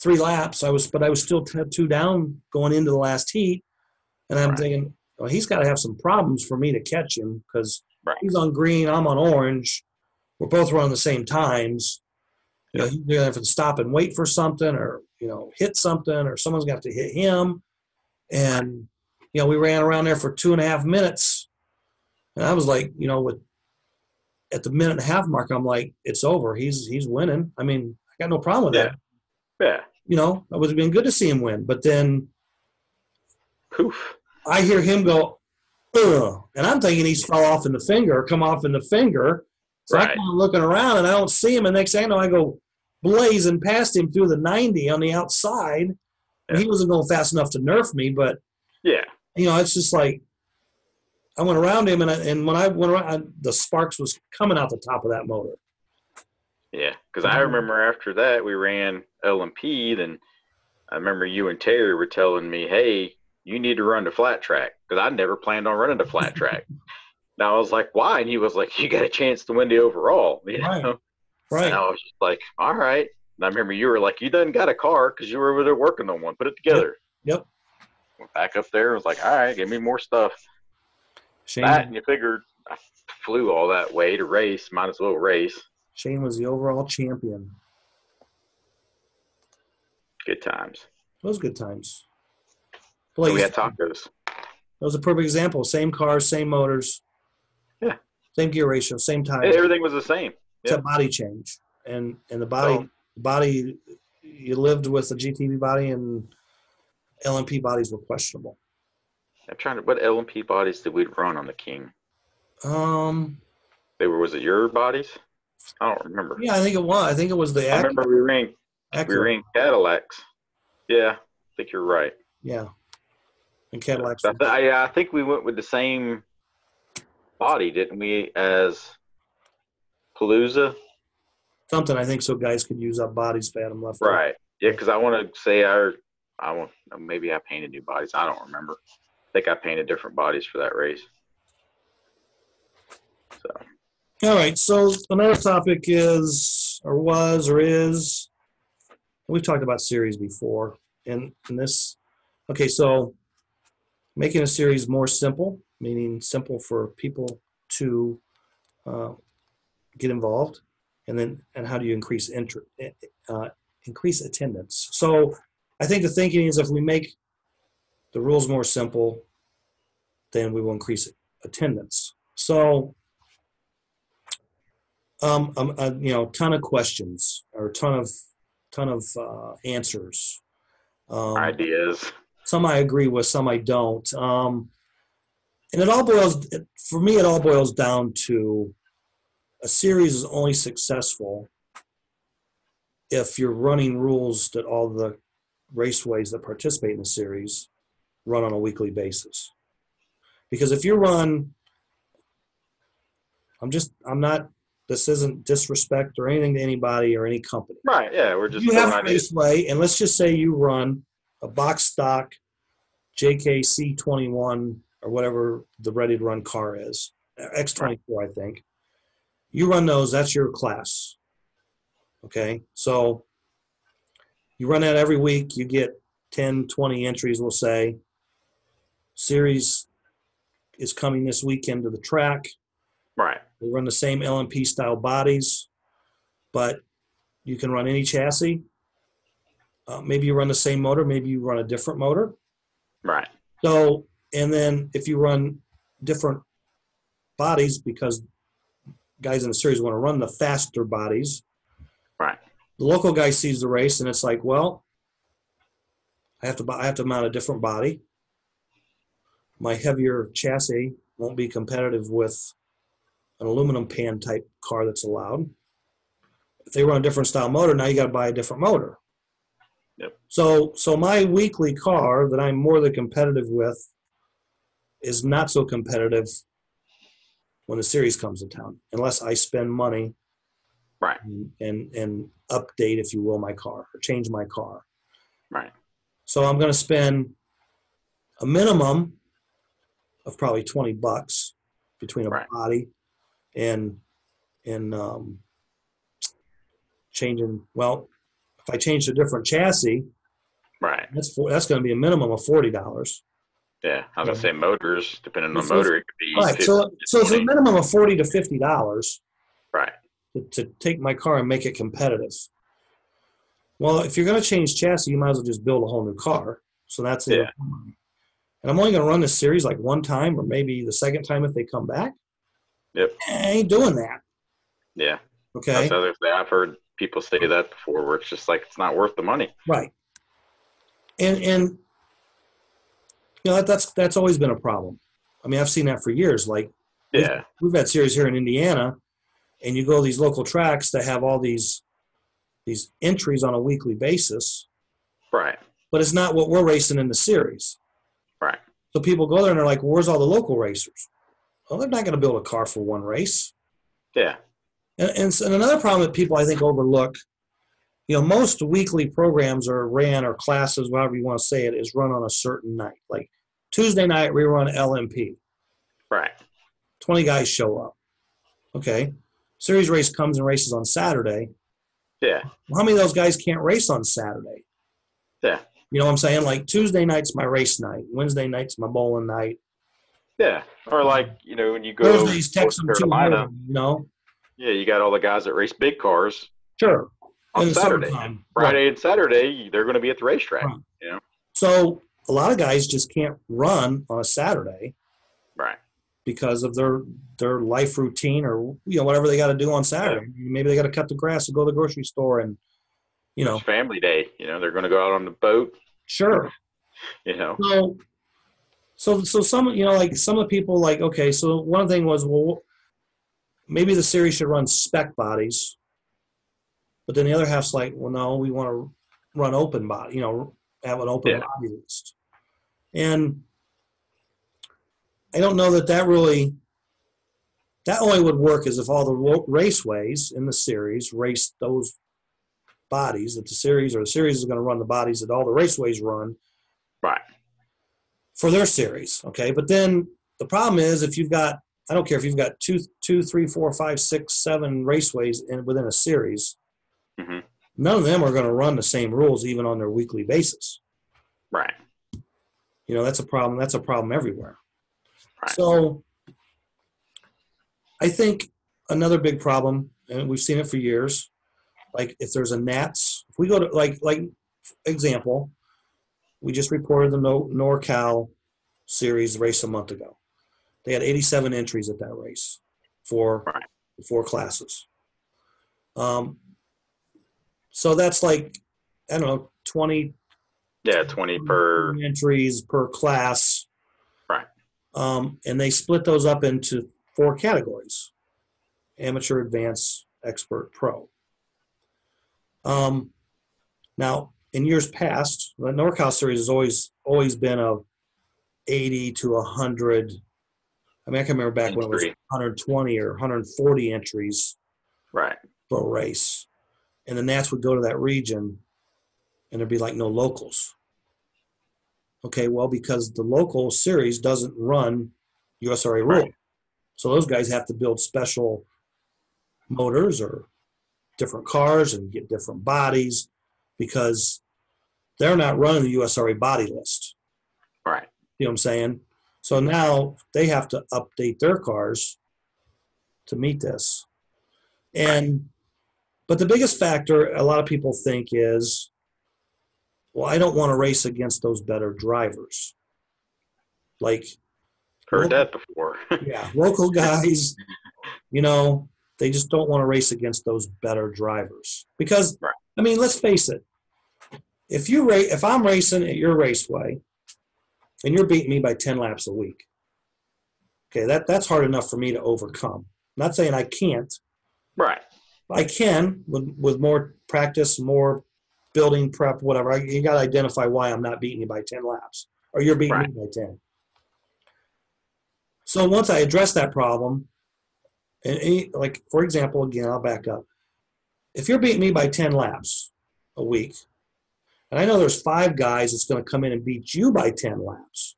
3 laps. But I was still 2 down going into the last heat. And I'm Right. thinking, well, he's got to have some problems for me to catch him because Right. he's on green, I'm on orange. We're both running the same times. Yep. He's going to have to stop and wait for something or, hit something or someone's got to hit him. And, we ran around there for 2.5 minutes. And I was like, at the minute and a half mark, I'm like, it's over. He's winning. I mean, I got no problem with that. Yeah. It would have been good to see him win. But then Poof. I hear him go, ugh. And I'm thinking he's fell off in the finger or come off in the finger. So Right. I'm kind of looking around and I don't see him. And next thing I know, I go blazing past him through the 90 on the outside. And he wasn't going fast enough to nerf me. But, Yeah. it's just like I went around him. And when I went around, the sparks was coming out the top of that motor. Yeah. Because I remember after that, we ran L&P. Then I remember you and Terry were telling me, hey, you need to run the flat track because I never planned on running the flat track. And I was like, why? And he was like, you got a chance to win the overall. Right. And I was just like, all right. And I remember you were like, you done got a car because you were over there working on one. Put it together. Yep. Went back up there. I was like, all right, give me more stuff. Shane, And you figured I flew all that way to race. Might as well race. Shane was the overall champion. Good times. Those good times. And we had tacos. That was a perfect example. Same cars, same motors. Yeah. Same gear ratio, same tires. Everything was the same. Except body change. And the body, you lived with the GTV body and L&P bodies were questionable. I'm trying to, what L&P bodies did we run on the King? Was it your bodies? I don't remember. Yeah, I think it was. I think it was the I remember we ran Cadillacs. Yeah, I think you're right. Yeah. And Cadillacs. I think we went with the same body, didn't we, as Palooza? Something, I think, so guys could use up bodies if they had them left. Right. Yeah, because I want to say maybe I painted new bodies. I don't remember. I think I painted different bodies for that race. So. All right. So another topic is, we've talked about series before. And this, okay, so making a series more simple, meaning simple for people to get involved, and how do you increase attendance? So I think the thinking is if we make the rules more simple, then we will increase attendance. So, ton of questions or ton of answers. Ideas. Some I agree with, some I don't. And it all boils down to a series is only successful if you're running rules that all the raceways that participate in the series run on a weekly basis. Because if you run, this isn't disrespect or anything to anybody or any company. Right, yeah, we're just you have a raceway, and let's just say you run a box stock JKC 21 or whatever the ready to run car is, X24, right. I think. You run those, that's your class. Okay, so you run that every week, you get 10, 20 entries, we'll say. Series is coming this weekend to the track. Right. We run the same L&P style bodies, but you can run any chassis. Maybe you run the same motor, maybe you run a different motor. Right. So, and then if you run different bodies because guys in the series want to run the faster bodies. Right. The local guy sees the race and it's like, well, I have to mount a different body. My heavier chassis won't be competitive with an aluminum pan type car that's allowed. If they run a different style motor, now you got to buy a different motor. Yep. So my weekly car that I'm more than competitive with is not so competitive when the series comes to town, unless I spend money, right, and update, if you will, my car or change my car. Right. So I'm going to spend a minimum of probably $20 between a body and in changing. Well, if I change to a different chassis, Right. that's going to be a minimum of $40. Yeah. I was Yeah. gonna say motors. Depending on the So motor, it could be all right, 50 so to it's a 20. minimum of $40 to $50 Right. to take my car and make it competitive. Well, if you're going to change chassis, you might as well just build a whole new car. So that's Yeah. and I'm only going to run this series like one time or maybe the second time if they come back. Yep. I ain't doing that. Yeah. That's Okay. the other thing. I've heard people say that before, where it's just like it's not worth the money. Right. And you know that's always been a problem. I mean, I've seen that for years. Like Yeah. we've had series here in Indiana, and you go to these local tracks that have all these entries on a weekly basis, Right. but it's not what we're racing in the series. Right. So people go there and they're like, well, "Where's all the local racers?" Well, they're not going to build a car for one race. Yeah. And another problem that people I think overlook, you know, most weekly programs are ran or classes, however you want to say it, is run on a certain night. Like Tuesday night, we run LMP. Right. 20 guys show up. Okay. Series race comes and races on Saturday. Yeah. Well, how many of those guys can't race on Saturday? Yeah. You know what I'm saying? Like Tuesday night's my race night. Wednesday night's my bowling night. Yeah. Or like, when you go Thursday's North Texas Carolina, 200, you know? yeah, you got all the guys that race big cars Sure. on In the Saturday. summertime. Friday and Saturday, they're going to be at the racetrack. Right. So a lot of guys just can't run on a Saturday. Right. Because of their life routine or whatever they got to do on Saturday. Yeah. Maybe they got to cut the grass and go to the grocery store and it's family day. They're going to go out on the boat. Sure. So some like some of the people like okay. So one thing was well maybe the series should run spec bodies, but then the other half's like well no we want to run open body have an open body list, and I don't know that really. That only would work as if all the raceways in the series race those bodies that the series is going to run the bodies that all the raceways run. Right. For their series. Okay. But then the problem is if you've got, I don't care if you've got two, 3, 4, 5, 6, 7 raceways within a series, mm-hmm. None of them are going to run the same rules even on their weekly basis. Right. That's a problem. That's a problem everywhere. Right. So I think another big problem, and we've seen it for years, like if there's a Nats, if we go to like example, we just reported the NorCal series race a month ago. They had 87 entries at that race for the 4 classes. So that's like, I don't know, 20. Yeah, 20 per entries per class. Right. And they split those up into 4 categories: amateur, advanced, expert, pro. Now, in years past, the NorCal series has always been a 80 to 100. I mean, I can remember back when it was 120 or 140 entries for a race. And the Nats would go to that region, and there'd be like no locals. Okay, well, because the local series doesn't run USRA rule. Right. So those guys have to build special motors or different cars and get different bodies because they're not running the USRA body list. Right. You know what I'm saying? So now they have to update their cars to meet this. But the biggest factor a lot of people think is, well, I don't want to race against those better drivers. Like, heard that before. Yeah, local guys, they just don't want to race against those better drivers. Because, I mean, let's face it. If I'm racing at your raceway and you're beating me by 10 laps a week, okay, that's hard enough for me to overcome. I'm not saying I can't. Right. I can with more practice, more building prep, whatever. You got to identify why I'm not beating you by 10 laps or you're beating me by 10. So once I address that problem, and like, for example, again, I'll back up. If you're beating me by 10 laps a week, and I know there's 5 guys that's going to come in and beat you by 10 laps,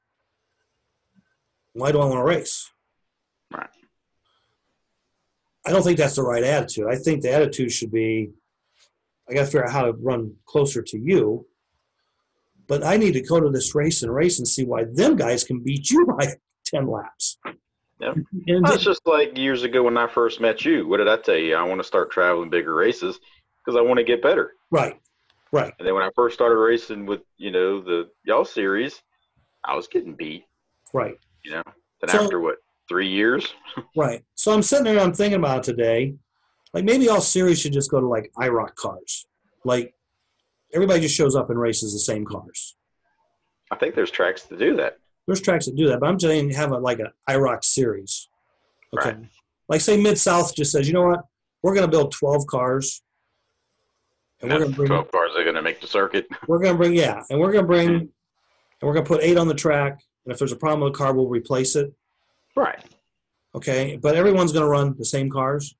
why do I want to race? Right. I don't think that's the right attitude. I think the attitude should be, I got to figure out how to run closer to you, but I need to go to this race and see why them guys can beat you by 10 laps. Yep. And That's just like years ago when I first met you. What did I tell you? I want to start traveling bigger races because I want to get better. right. And then when I first started racing with, the y'all series, I was getting beat, Right. Then So, after what, 3 years? right. So I'm sitting there, I'm thinking about it today. Like maybe all series should just go to like IROC cars. Like everybody just shows up and races the same cars. I think there's tracks to do that. There's tracks that do that, but I'm saying have like an IROC series. Okay. Right. Like say Mid-South just says, you know what? We're going to build 12 cars. And we're going to bring 12 cars are going to make the circuit. We're going to bring, yeah. And we're going to bring, and we're going to put 8 on the track. And if there's a problem with the car, we'll replace it. Right. Okay. But everyone's going to run the same cars.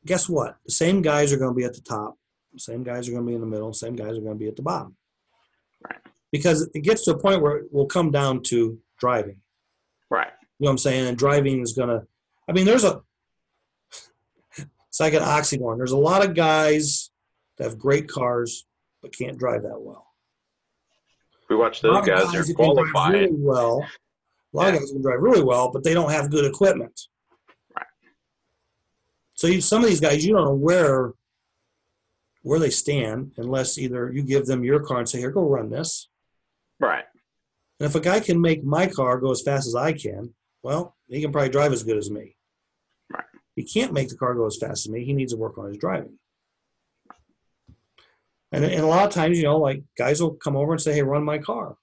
Guess what? The same guys are going to be at the top. The same guys are going to be in the middle. The same guys are going to be at the bottom. Right. Because it gets to a point where it will come down to driving. Right. You know what I'm saying? And driving is going to, I mean, it's like an oxymoron. There's a lot of guys that have great cars but can't drive that well. We watch those guys who qualify. Really well. A lot of guys can drive really well, but they don't have good equipment. Right. So some of these guys, you don't know where they stand unless either you give them your car and say, here, go run this. Right. And if a guy can make my car go as fast as I can, well, he can probably drive as good as me. Right. He can't make the car go as fast as me. He needs to work on his driving. And a lot of times, like guys will come over and say, hey, run my car.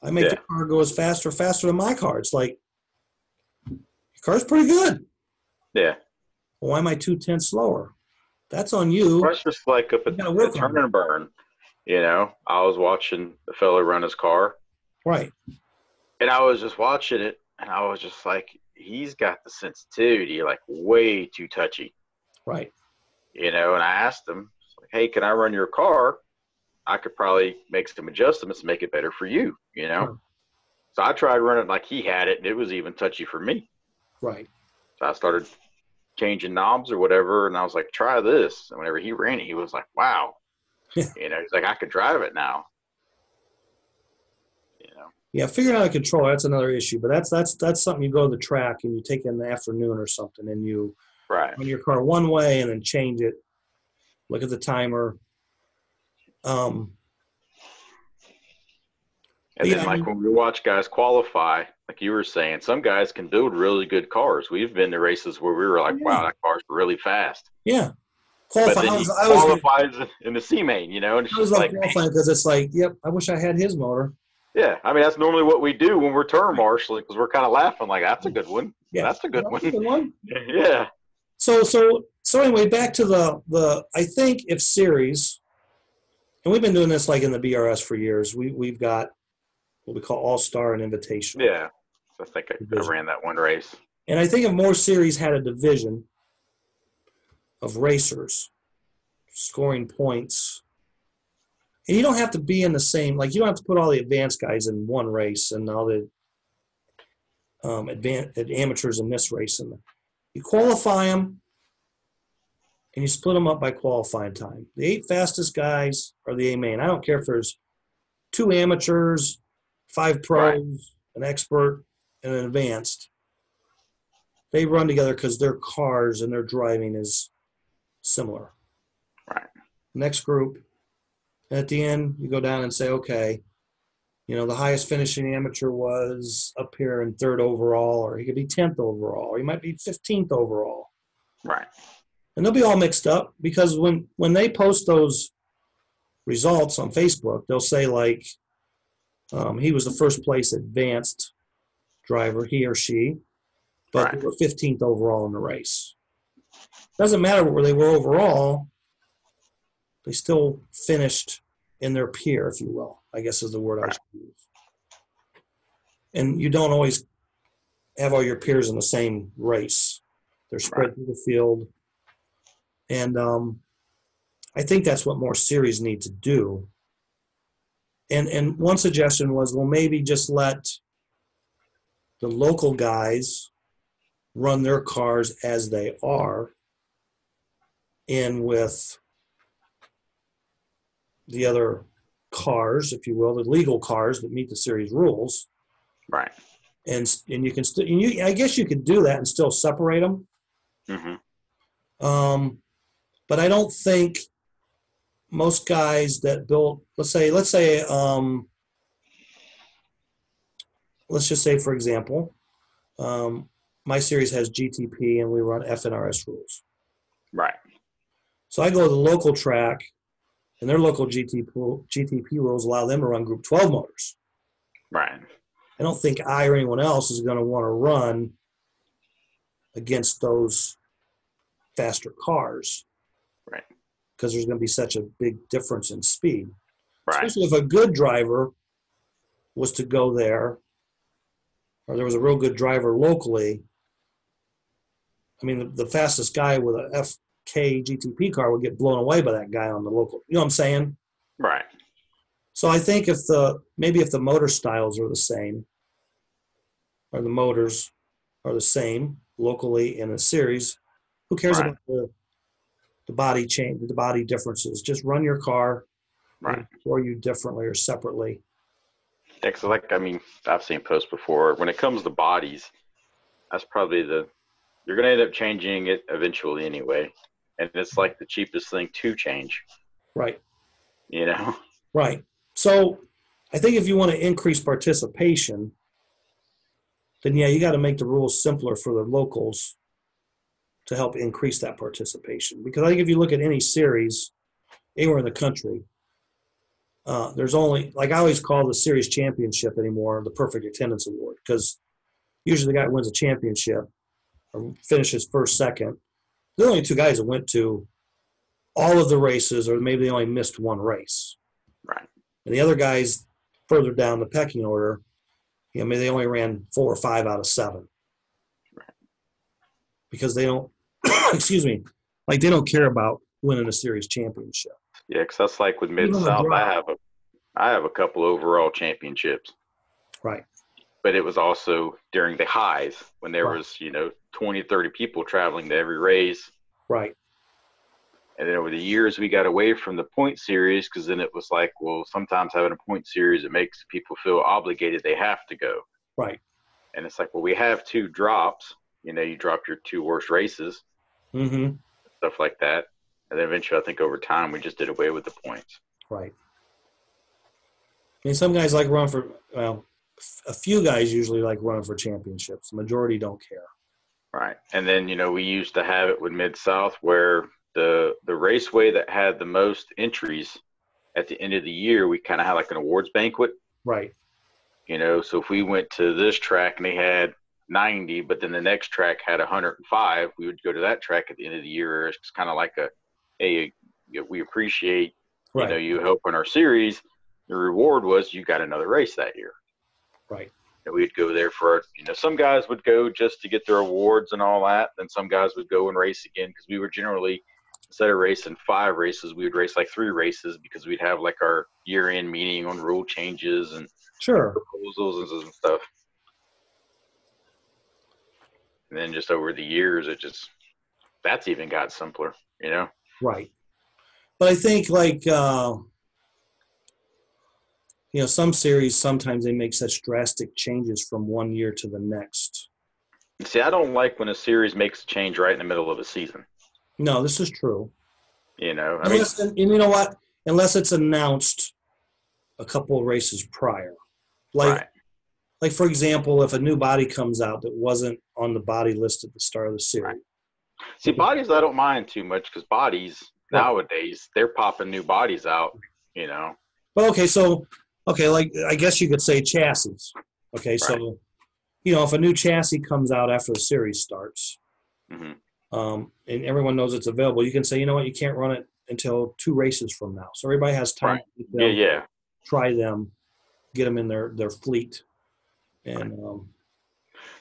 I make the car go as faster than my car. It's like, your car's pretty good. Yeah. Well, why am I 2/10 slower? That's on you. Well, it's just like up at Turn and Burn. I was watching the fellow run his car. Right. And I was just watching it, and I was just like, he's got the sensitivity, like way too touchy. Right. And I asked him, hey, can I run your car? I could probably make some adjustments to make it better for you, Sure. So I tried running like he had it, and it was even touchy for me. Right. So I started changing knobs or whatever, and I was like, try this. And whenever he ran it, he was like, wow. He's like, I could drive it now. Yeah, figuring out how to control, that's another issue. But that's something you go to the track and you take in the afternoon or something, and you run your car one way and then change it. Look at the timer. And then, like when we watch guys qualify, like you were saying, some guys can build really good cars. We've been to races where we were like, wow, that car's really fast. Yeah. But then he qualifies in the C main, and it's just like qualifying because it's like, yep, I wish I had his motor. Yeah, I mean that's normally what we do when we're turn marshaling because we're kind of laughing like that's a good one. Yeah, that's a good one. Yeah. So anyway, back to the I think if series, and we've been doing this like in the BRS for years. We've got what we call All-Star and Invitational. Yeah, I think I ran that one race. And I think if more series had a division of racers scoring points. And you don't have to be in the same, like you don't have to put all the advanced guys in one race and all the amateurs in this race. And you qualify them and you split them up by qualifying time. The 8 fastest guys are the A main. I don't care if there's 2 amateurs, 5 pros, an expert, and an advanced. They run together because their cars and their driving is similar. Right. Next group. And at the end, you go down and say, okay, the highest finishing amateur was up here in 3rd overall, or he could be 10th overall, or he might be 15th overall. Right. And they'll be all mixed up because when they post those results on Facebook, they'll say like he was the first place advanced driver, he or she, but they were 15th overall in the race. Doesn't matter where they were overall. They still finished in their peer, if you will, I guess is the word I should use. And you don't always have all your peers in the same race. They're spread through the field. And I think that's what more series need to do. And one suggestion was, well, maybe just let the local guys run their cars as they are in with the other cars, if you will, the legal cars that meet the series rules. Right. And you can still, I guess you could do that and still separate them. Mm-hmm. But I don't think most guys that built, let's just say, for example, my series has GTP and we run FNRS rules. Right. So I go to the local track, and their local GTP rules allow them to run Group 12 motors. Right. I don't think I or anyone else is going to want to run against those faster cars. Right. Because there's going to be such a big difference in speed. Right. Especially if a good driver was to go there, or there was a real good driver locally. I mean, the fastest guy with a FK GTP car would get blown away by that guy on the local. You know what I'm saying? Right. So I think if the motor styles are the same, or the motors are the same locally in a series, who cares Right. about the body change, the body differences? Just run your car, Right. or you differently or separately. Yeah, 'cause I've seen posts before. When it comes to bodies, that's probably you're going to end up changing it eventually anyway. And it's like the cheapest thing to change. Right. You know? Right. So I think if you want to increase participation, then yeah, you got to make the rules simpler for the locals to help increase that participation. Because I think if you look at any series anywhere in the country, there's only, like I always call the series championship anymore the perfect attendance award, because usually the guy who wins a championship or finishes first, second, the only two guys that went to all of the races, or maybe they only missed one race. Right. And the other guys further down the pecking order, maybe they only ran 4 or 5 out of 7. Right. Because they don't, excuse me, like they don't care about winning a series championship. Yeah, because that's like with Mid-South, I have a couple overall championships. Right. But it was also during the highs when there was, 20, 30 people traveling to every race. Right. And then over the years, we got away from the point series, because then it was like, well, sometimes having a point series, it makes people feel obligated they have to go. Right. And it's like, well, we have 2 drops. You dropped your 2 worst races, stuff like that. And then eventually, I think over time, we just did away with the points. Right. I mean, some guys like run for, a few guys usually like running for championships. The majority don't care. Right. And then, we used to have it with Mid-South where the raceway that had the most entries at the end of the year, we kind of had like an awards banquet. Right. So if we went to this track and they had 90, but then the next track had 105, we would go to that track at the end of the year. It's kind of like hey, we appreciate, right. You helping our series. The reward was you got another race that year. Right. And we'd go there for, some guys would go just to get their awards and all that. Then some guys would go and race again, because we were generally, instead of racing 5 races, we would race like 3 races, because we'd have like our year-end meeting on rule changes and proposals and stuff. And then just over the years, that's even got simpler, Right. But I think some series, sometimes they make such drastic changes from one year to the next. See, I don't like when a series makes a change right in the middle of a season. No, this is true. Unless, and you know what? Unless it's announced a couple of races prior. Like for example, if a new body comes out that wasn't on the body list at the start of the series. Right. See, bodies I don't mind too much, because bodies nowadays, they're popping new bodies out, Well, like I guess you could say chassis. Okay, right. So, if a new chassis comes out after the series starts, and everyone knows it's available, you can say, you know what, you can't run it until 2 races from now. So everybody has time to try them, get them in their fleet. And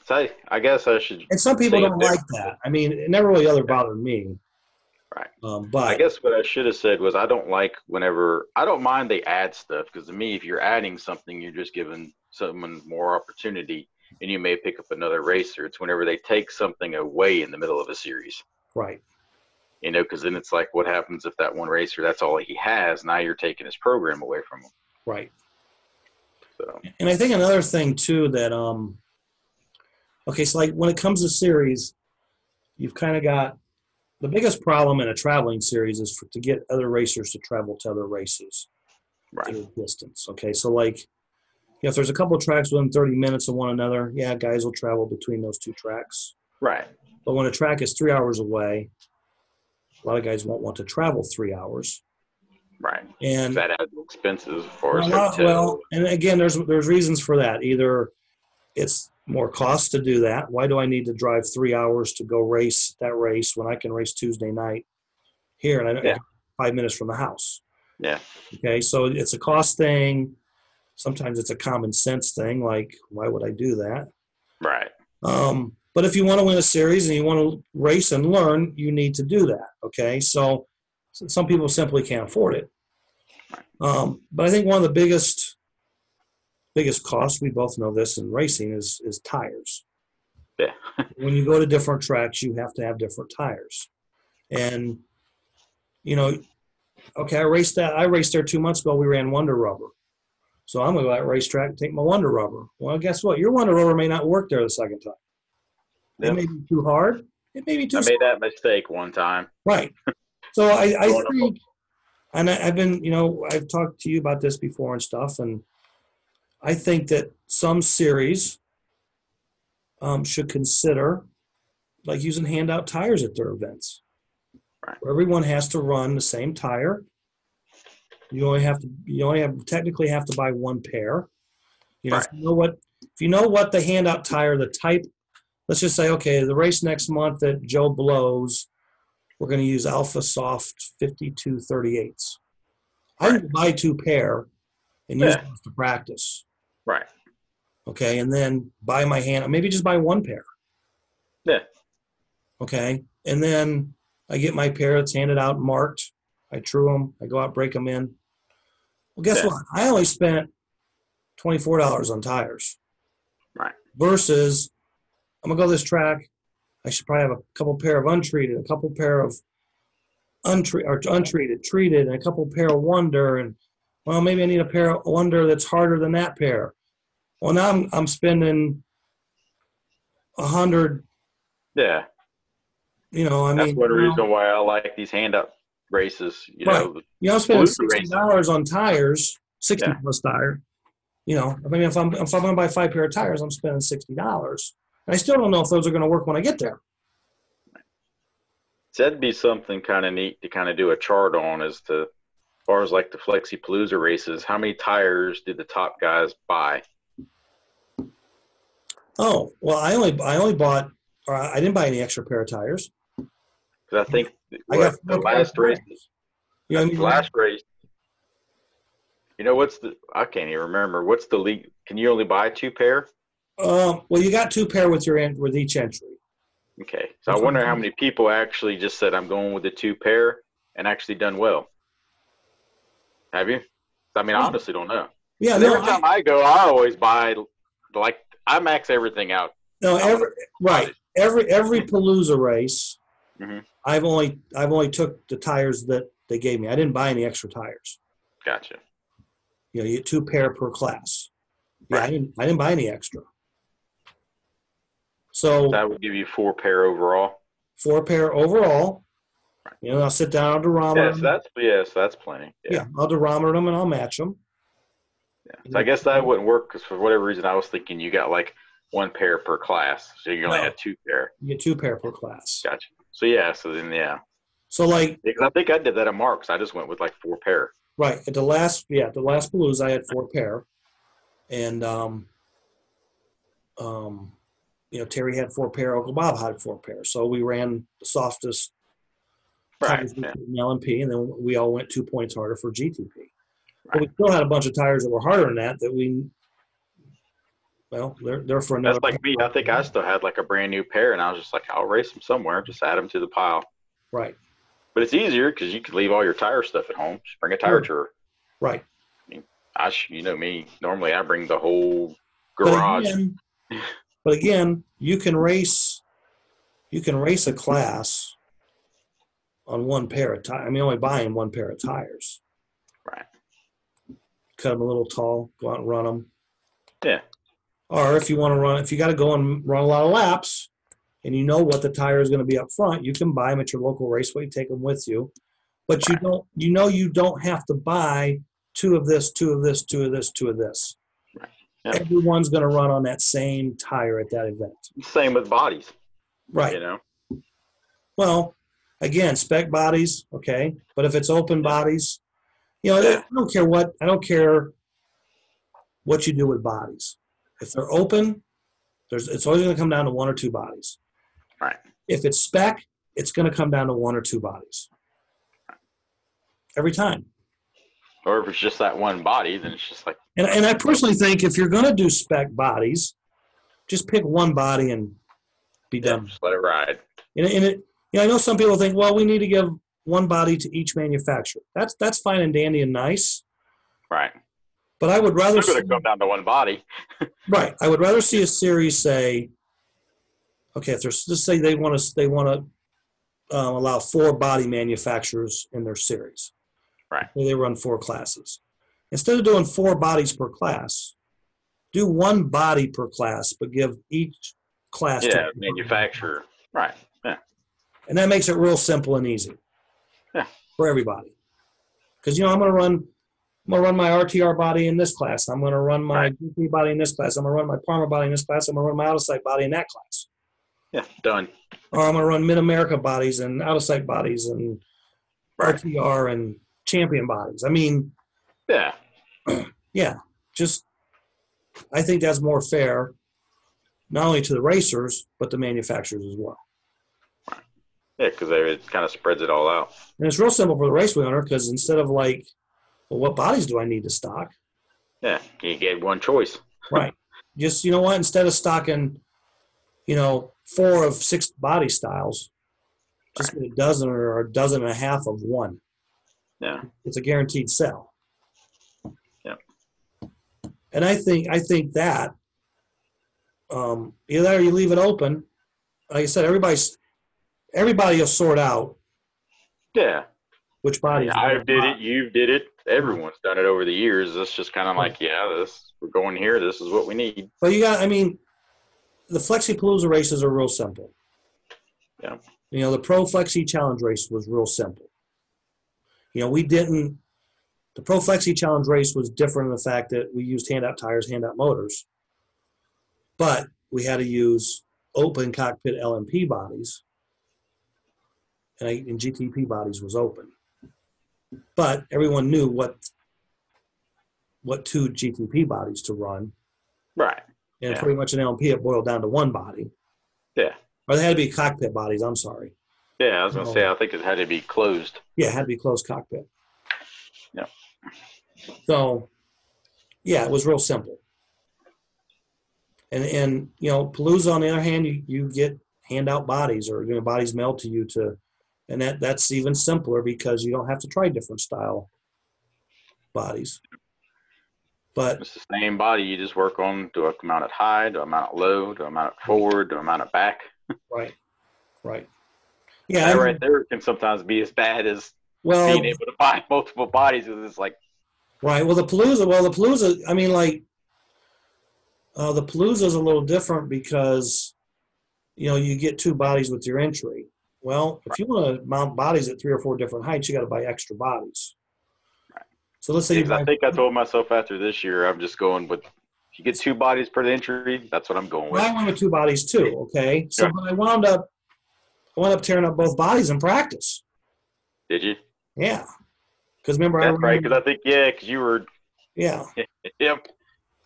so I guess I should. And some people don't like that. I mean, it never really bothered me. Right. But I guess what I should have said was I don't mind they add stuff, because to me, if you're adding something, you're just giving someone more opportunity. and you may pick up another racer. It's whenever they take something away in the middle of a series. Right. You know, because then it's like, what happens if that one racer, that's all he has? Now you're taking his program away from him. Right. So. And I think another thing too that okay, so like when it comes to series, you've kind of got the biggest problem in a traveling series is to get other racers to travel to other races. Right. Distance. Okay, so like, if there's a couple of tracks within 30 minutes of one another, yeah, guys will travel between those two tracks. Right. But when a track is 3 hours away, a lot of guys won't want to travel 3 hours. Right. And that adds expenses for a hotel. Well, and again, there's reasons for that. Either it's more cost to do that. Why do I need to drive 3 hours to go race that race when I can race Tuesday night here and I don't 5 minutes from the house? Yeah. Okay, so it's a cost thing. Sometimes it's a common sense thing, like, why would I do that? Right. But if you want to win a series and you want to race and learn, you need to do that, okay? So some people simply can't afford it. But I think one of the biggest costs, we both know this in racing, is tires. Yeah. When you go to different tracks, you have to have different tires. And, you know, okay, I raced there 2 months ago. We ran Wonder Rubber. So I'm going to go that racetrack and take my Wonder Rubber. Well, guess what? Your Wonder Rubber may not work there the second time. It may be too hard. It may be too. I made that mistake one time. Right. So I think, and I've been, I've talked to you about this before and stuff, and I think that some series should consider like using handout tires at their events. Right. Where everyone has to run the same tire. You only technically have to buy one pair. Right. If you know what the handout tire, the type, let's just say, okay, the race next month that Joe blows, we're going to use Alpha Soft 5238s. I can buy 2 pair and use those to practice. Right. Okay, and then buy my maybe just buy 1 pair. Yeah. Okay, and then I get my pair that's handed out marked. I true them. I go out, break them in. Well, guess what? I only spent $24 on tires. Right. Versus, I'm going to go this track. I should probably have a couple pair of untreated, a couple pair of untreated, treated, and a couple pair of Wonder. And, well, maybe I need a pair of Wonder that's harder than that pair. Well, now I'm spending $100. Yeah. That's one reason why I like these hand-up races. I'm spending $60 on tires, 60 plus tire. If I'm going to buy 5 pair of tires, I'm spending $60. And I still don't know if those are going to work when I get there. So that'd be something kind of neat to kind of do a chart on, as far as like the Flexi-Palooza races. How many tires did the top guys buy? Oh, well, I only bought, or I didn't buy any extra pair of tires. Because I think the last race, last race, I can't even remember. What's the league? Can you only buy 2 pair? Well, you got 2 pair with each entry. Okay. So I wonder how many people actually just said, I'm going with the 2 pair and actually done well. Have you? I mean, I honestly don't know. Yeah. Every time I go, I always buy, like, I max everything out. No, every Palooza race, mm-hmm. I've only took the tires that they gave me. I didn't buy any extra tires. Gotcha. You get 2 pair per class. Yeah, right. I didn't buy any extra. So that would give you 4 pair overall. 4 pair overall. Right. I'll sit down, I'll durometer them. That's plenty. Yeah, I'll durometer them and I'll match them. Yeah. So I guess that wouldn't work because for whatever reason I was thinking you got like 1 pair per class, so you only had 2 pair. You get 2 pair per class. Gotcha. So So like, because I think I did that at Marks. I just went with like 4 pair. Right. At the last Palooza, I had 4 pair, and Terry had 4 pair. Uncle Bob had 4 pair. So we ran the softest tires in LMP, and then we all went 2 points harder for GTP. Right. But we still had a bunch of tires that were harder than that they're for another. That's like me. I think I still had like a brand new pair, and I was just like, I'll race them somewhere. Just add them to the pile. Right. But it's easier because you can leave all your tire stuff at home. Just bring a tire drawer. Right. I mean, you know me. Normally, I bring the whole garage. But again, you can race a class on one pair of tires. I mean, only buying one pair of tires. Right. Cut them a little tall, go out and run them. Yeah. Or if you want to run, if you got to go and run a lot of laps, and you know what the tire is going to be up front, you can buy them at your local raceway, take them with you. But you don't have to buy two of this, two of this, two of this, two of this. Right. Yep. Everyone's going to run on that same tire at that event. Same with bodies. Right. You know? Well, again, spec bodies, okay. But if it's open bodies, I don't care what you do with bodies. If they're open, it's always going to come down to one or two bodies. Right. If it's spec, it's going to come down to one or two bodies. Every time. Or if it's just that one body, then it's just like. And I personally think if you're going to do spec bodies, just pick one body and be done. Just let it ride. I know some people think, well, we need to give one body to each manufacturer. That's fine and dandy and nice. Right. But I would rather it's going to come down to one body. Right. I would rather see a series say, okay, if there's just say they want to allow 4 body manufacturers in their series. Right. They run 4 classes. Instead of doing 4 bodies per class, do 1 body per class, but give each class to manufacturer. Right. Yeah. And that makes it real simple and easy. Yeah. For everybody. Because I'm going to run my RTR body in this class. I'm going to run my GP body in this class. I'm going to run my Parma body in this class. I'm going to run my out-of-sight body in that class. Yeah, done. Or I'm going to run Mid-America bodies and out-of-sight bodies and RTR and champion bodies. I mean, yeah, just I think that's more fair, not only to the racers, but the manufacturers as well. Right. Yeah, because it kind of spreads it all out. And it's real simple for the raceway owner because instead of like, well, what bodies do I need to stock? Yeah, you get one choice. Right. Just, instead of stocking, 4 of 6 body styles, just get a dozen or a dozen and a half of one. Yeah. It's a guaranteed sell. Yeah. And I think that either that or you leave it open. Like I said, everybody will sort out. Yeah. Which bodies. I did it. You did it. Everyone's done it over the years. It's just kind of like, we're going here. This is what we need. But the Flexi-Palooza races are real simple. Yeah. The Pro Flexi Challenge race was real simple. The Pro Flexi Challenge race was different in the fact that we used hand-out tires, hand-out motors. But we had to use open cockpit LMP bodies. And GTP bodies was open. But everyone knew what 2 GTP bodies to run. Right. And pretty much an LMP, it boiled down to 1 body. Yeah. Or they had to be cockpit bodies, I'm sorry. Yeah, I was going to say, I think it had to be closed. Yeah, it had to be closed cockpit. Yeah. So, it was real simple. And Palooza, on the other hand, you get handout bodies or bodies mailed to you and that's even simpler because you don't have to try different style bodies. But it's the same body. You just work on, do I mount it high? Do I mount it low? Do I mount it forward? Do I mount it back? Right. Yeah. That right there can sometimes be as bad as being able to buy multiple bodies because it's like. Right. Well, the Palooza, the Palooza is a little different because, you get 2 bodies with your entry. Well, if you want to mount bodies at 3 or 4 different heights, you got to buy extra bodies. Right. So let's say I think I told myself after this year, I'm just going with, if you get 2 bodies per entry, that's what I'm going with. Well, I went with 2 bodies too. Okay. So but I wound up tearing up both bodies in practice. Did you? Yeah. Because remember, that's right. Because I think because you were. Yeah. Yep.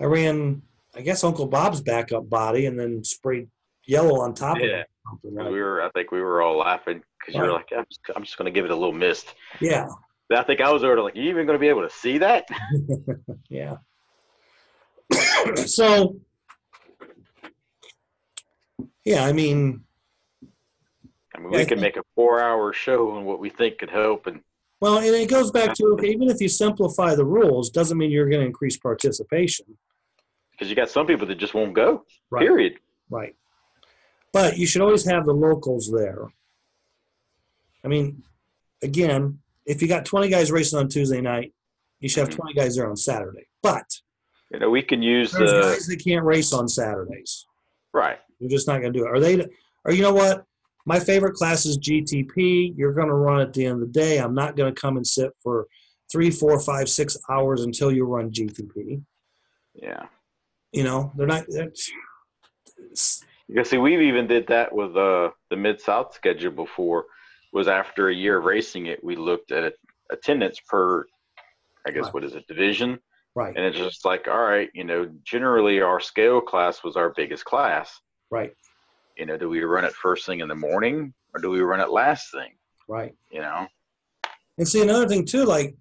I ran, I guess, Uncle Bob's backup body and then sprayed yellow on top of it. Right? I think we were all laughing because you were like, I'm just going to give it a little mist. Yeah. I think I was over like, are you even going to be able to see that? Yeah. So, we can make a 4-hour show on what we think could help. And it goes back to, okay, even if you simplify the rules, doesn't mean you're going to increase participation. Because you got some people that just won't go, right. period. Right. But you should always have the locals there. I mean, again, if you got 20 guys racing on Tuesday night, you should have 20 guys there on Saturday. But we can use there's guys that can't race on Saturdays. Right. You're just not going to do it. Or you know what? My favorite class is GTP. You're going to run at the end of the day. I'm not going to come and sit for 3, 4, 5, 6 hours until you run GTP. Yeah. They're not. You can see we've even did that with the Mid-South schedule before. Was after a year of racing it, we looked at attendance per, I guess, Right. what is it, division? Right. And it's just like, all right, generally our scale class was our biggest class. Right. Do we run it first thing in the morning or do we run it last thing? Right. And see, another thing too, like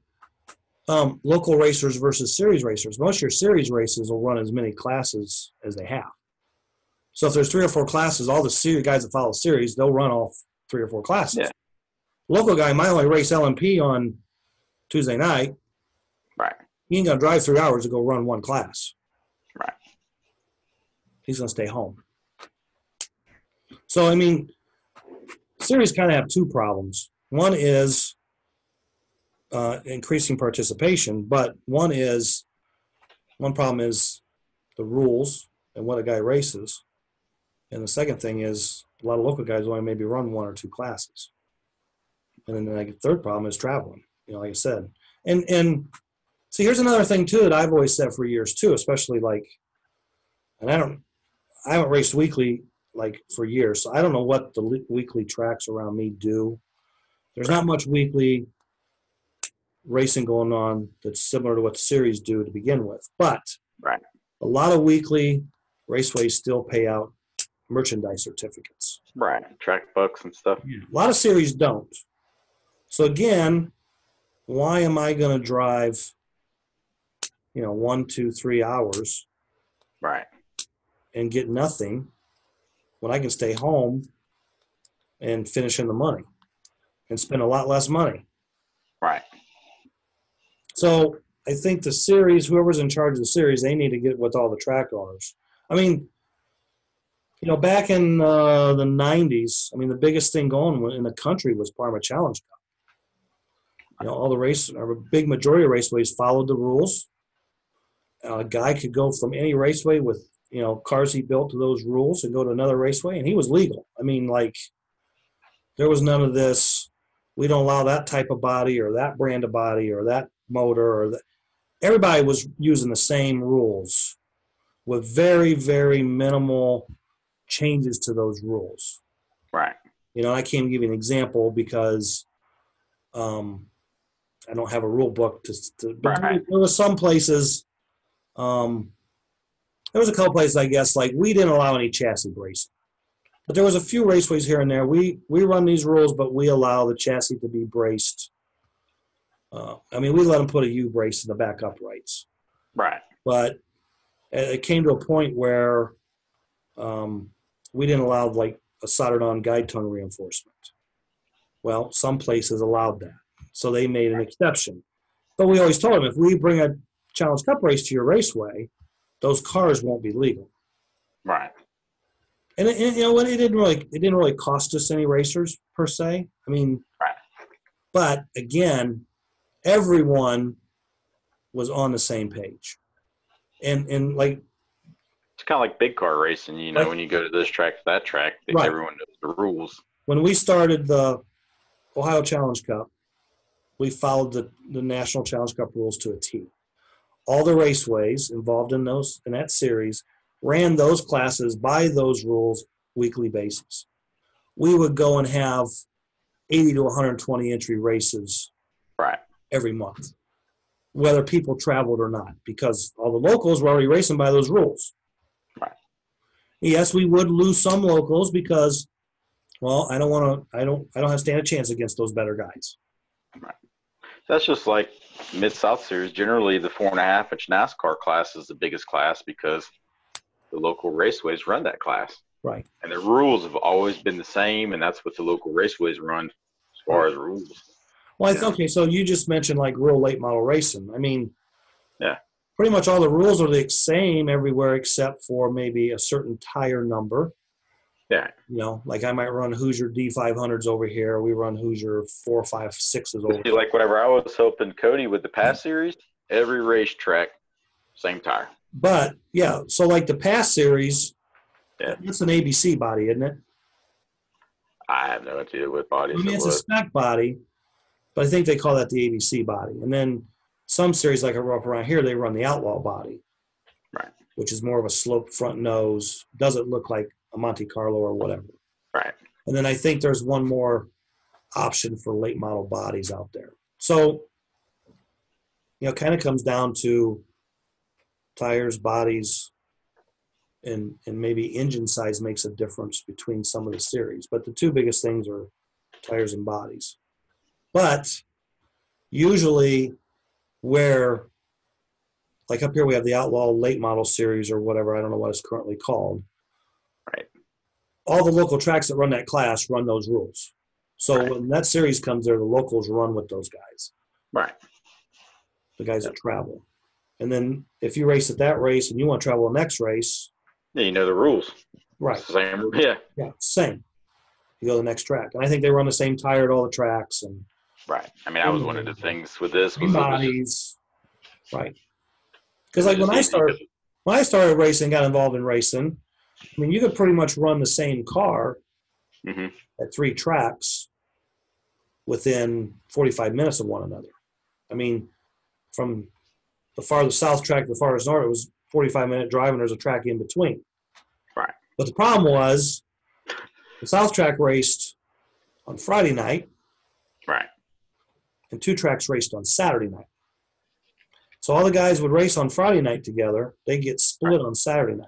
local racers versus series racers. Most of your series races will run as many classes as they have. So if there's 3 or 4 classes, all the series guys that follow series, they'll run all 3 or 4 classes. Yeah. Local guy might only race LMP on Tuesday night. Right. He ain't going to drive 3 hours to go run 1 class. Right. He's going to stay home. So, I mean, series kind of have 2 problems. One is increasing participation, but one problem is the rules and what a guy races. And the second thing is a lot of local guys only maybe run 1 or 2 classes. And then the third problem is traveling, like I said. And see, here's another thing too that I've always said for years too, especially and I haven't raced weekly for years, so I don't know what the weekly tracks around me do. There's not much weekly racing going on that's similar to what the series do to begin with, but right. A lot of weekly raceways still pay out merchandise certificates. Right, track bucks and stuff. Yeah. A lot of series don't. So again, why am I going to drive, 1, 2, 3 hours, right, and get nothing when I can stay home and finish in the money and spend a lot less money? Right. So I think the series, whoever's in charge of the series, they need to get with all the track owners. I mean, back in the 90s, the biggest thing going in the country was Parma Challenge Cup. All a big majority of raceways followed the rules. A guy could go from any raceway with, cars he built to those rules and go to another raceway, and he was legal. There was none of this, we don't allow that type of body or that brand of body or that motor or that. Everybody was using the same rules with very, very minimal changes to those rules. Right. I can't give you an example because I don't have a rule book but right. There was some places, there was a couple places, I guess, we didn't allow any chassis bracing. But there was a few raceways here and there. We run these rules, but we allow the chassis to be braced. We let them put a U brace in the back uprights. Right. But it came to a point where we didn't allow a soldered-on guide tongue reinforcement. Well, some places allowed that, so they made an exception. But we always told them, if we bring a Challenge Cup race to your raceway, those cars won't be legal. Right. And it didn't really cost us any racers per se. Right. But again, everyone was on the same page, and it's kind of like big car racing. When you go to this track, to that track, right. Everyone knows the rules. When we started the Ohio Challenge Cup, we followed the National Challenge Cup rules to a T. All the raceways involved in that series ran those classes by those rules weekly basis. We would go and have 80 to 120 entry races right. every month, whether people traveled or not, because all the locals were already racing by those rules. Right. Yes, we would lose some locals because, I don't have to stand a chance against those better guys. Right. That's just like Mid-South Series. Generally, the 4.5-inch NASCAR class is the biggest class because the local raceways run that class. Right. And the rules have always been the same, and that's what the local raceways run as far as rules. Well, okay, so you just mentioned real late model racing. Yeah. pretty much all the rules are the same everywhere except for maybe a certain tire number. Yeah. You know, like I might run Hoosier D500s over here. We run Hoosier 456s over See, here. like whenever I was helping Cody with the pass series, every racetrack, same tire. But, yeah, so like the Pass series, Yeah. it's an ABC body, isn't it? I have no idea what I bodies mean, it it's a was. spec body, but I think they call that the ABC body. And then some series like I grew up around here, they run the Outlaw body, Right. which is more of a sloped front nose. Doesn't look like a Monte Carlo or whatever. Right. And then I think there's one more option for late model bodies out there. So, you know, kind of comes down to tires, bodies, and maybe engine size makes a difference between some of the series. But the two biggest things are tires and bodies. But usually where, like up here we have the Outlaw late model series or whatever, I don't know what it's currently called. Right. All the local tracks that run that class run those rules. So Right. when that series comes there, the locals run with those guys, Right. the guys that travel. And then if you race at that race and you want to travel the next race, Yeah, you know the rules. right. It's the same. Yeah. Yeah, same. You go to the next track. And I think they run the same tire at all the tracks. And Right. I mean, I was one of the things with this same was it was bodies. Right. it Because was like when just I easy started racing, got involved in racing, I mean, you could pretty much run the same car Mhm. at 3 tracks within 45 minutes of one another. I mean, from the farthest south track to the farthest north, it was 45-minute drive, and there's a track in between. Right. But the problem was the south track raced on Friday night, Right. and 2 tracks raced on Saturday night. So all the guys would race on Friday night together. They get split on Saturday night.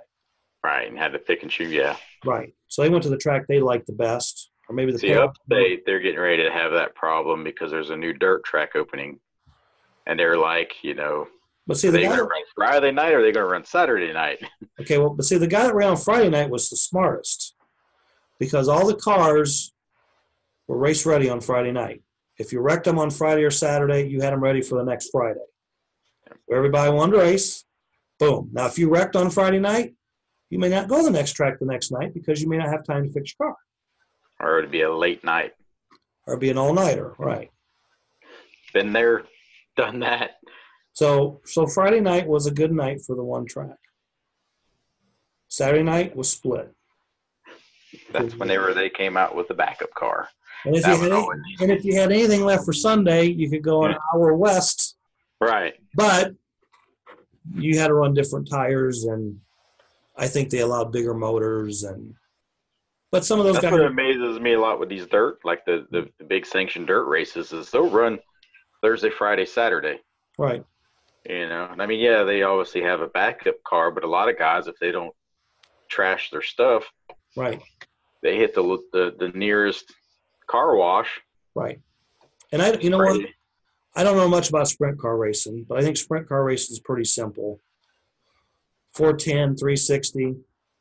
Right. And had to pick and choose. Yeah. Right. So they went to the track they liked the best, or maybe the See, upstate, they're getting ready to have that problem because there's a new dirt track opening. And they're like, But see, are the they guy going to run Friday night or are they going to run Saturday night? okay, well, but see, the guy that ran on Friday night was the smartest because all the cars were race ready on Friday night. If you wrecked them on Friday or Saturday, you had them ready for the next Friday. So everybody wanted to race. Boom. Now, if you wrecked on Friday night, you may not go to the next track the next night because you may not have time to fix your car. Or it'd be a late night. Or be an all-nighter, right. Been there, done that. So Friday night was a good night for the one track. Saturday night was split. That's whenever they came out with the backup car. And if you had anything left for Sunday, you could go an hour west. Right. But you had to run different tires, and I think they allowed bigger motors. But some of those That's guys. what amazes me a lot with these dirt, like the big sanctioned dirt races, is they'll run Thursday, Friday, Saturday. Right. And I mean, yeah, they obviously have a backup car, but a lot of guys, if they don't trash their stuff, right, they hit the nearest car wash. Right. And I don't know much about sprint car racing, but I think sprint car racing is pretty simple. 410, 360.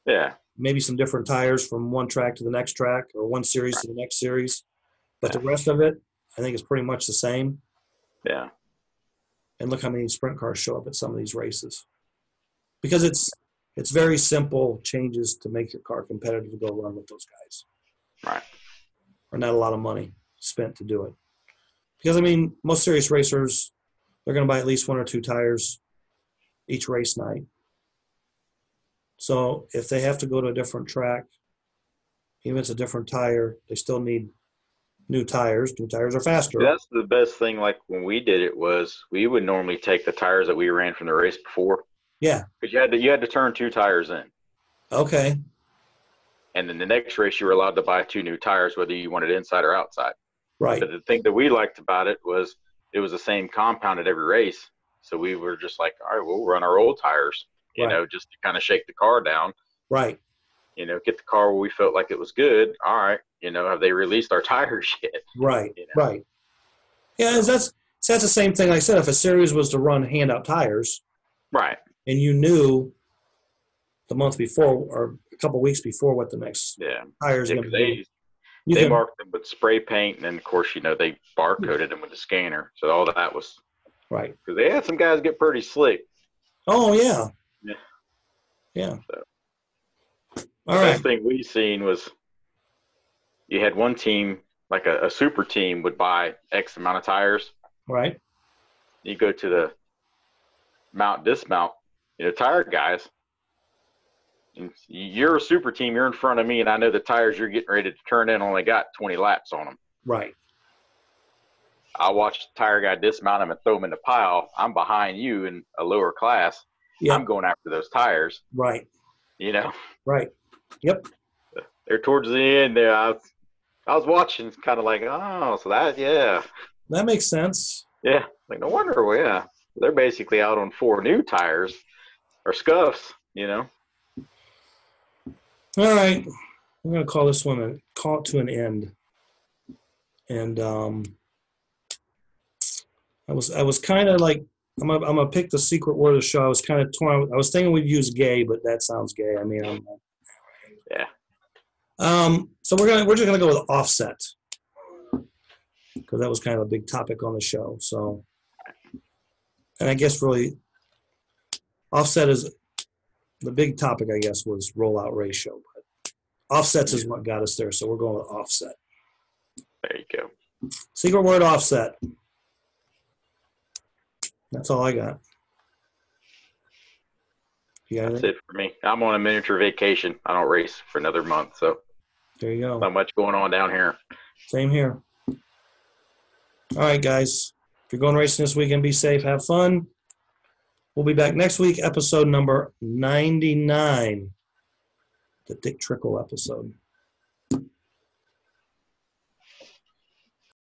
Yeah. Maybe some different tires from one track to the next track or one series to the next series. But the rest of it, I think, is pretty much the same. Yeah. And look how many sprint cars show up at some of these races. Because it's very simple changes to make your car competitive to go run with those guys. Right. Or not a lot of money spent to do it. Because, I mean, most serious racers, they're going to buy at least 1 or 2 tires each race night. So if they have to go to a different track, even if it's a different tire, they still need new tires. New tires are faster. That's the best thing. Like when we did it was we would normally take the tires that we ran from the race before. Yeah. Because you had to turn 2 tires in. Okay. And then the next race you were allowed to buy 2 new tires, whether you wanted inside or outside. Right. But the thing that we liked about it was it was the same compound at every race. So we were just like, all right, we'll run our old tires, just to kind of shake the car down. Right. Get the car where we felt like it was good. All right. Have they released our tires yet? Right. Right. Yeah, that's the same thing. Like I said, if a series was to run handout tires. Right. And you knew the month before or a couple weeks before what the next tire is going to be. They marked them with spray paint, and then, of course, they barcoded them with the scanner. So all that was – right. Because they had some guys get pretty slick. Oh, yeah. Yeah. Yeah. So, All the right. best thing we seen was you had one team, like a super team, would buy X amount of tires. Right. You go to the mount dismount, tire guys. And you're a super team. You're in front of me, and I know the tires you're getting ready to turn in only got 20 laps on them. Right. I watch the tire guy dismount them and throw them in the pile. I'm behind you in a lower class. Yep. I'm going after those tires. Right. Right. Yep. They're towards the end there. I was watching, kind of like, oh, so yeah. That makes sense. Yeah. Like, no wonder, yeah. They're basically out on 4 new tires or scuffs, All right. I'm going to call this one call it to an end. And I was kind of like, I'm gonna pick the secret word of the show. I was kind of torn. I was thinking we'd use gay, but that sounds gay. I mean, yeah. So we're just gonna go with offset because that was kind of a big topic on the show. So, and I guess really, offset is the big topic. I guess was rollout ratio, but offsets is what got us there. So we're going with offset. There you go. Secret word offset. That's all I got. That's it for me. I'm on a miniature vacation. I don't race for another month, so there you go. Not much going on down here. Same here. All right, guys. If you're going racing this weekend, be safe, have fun. We'll be back next week, episode number 99, the Dick Trickle episode.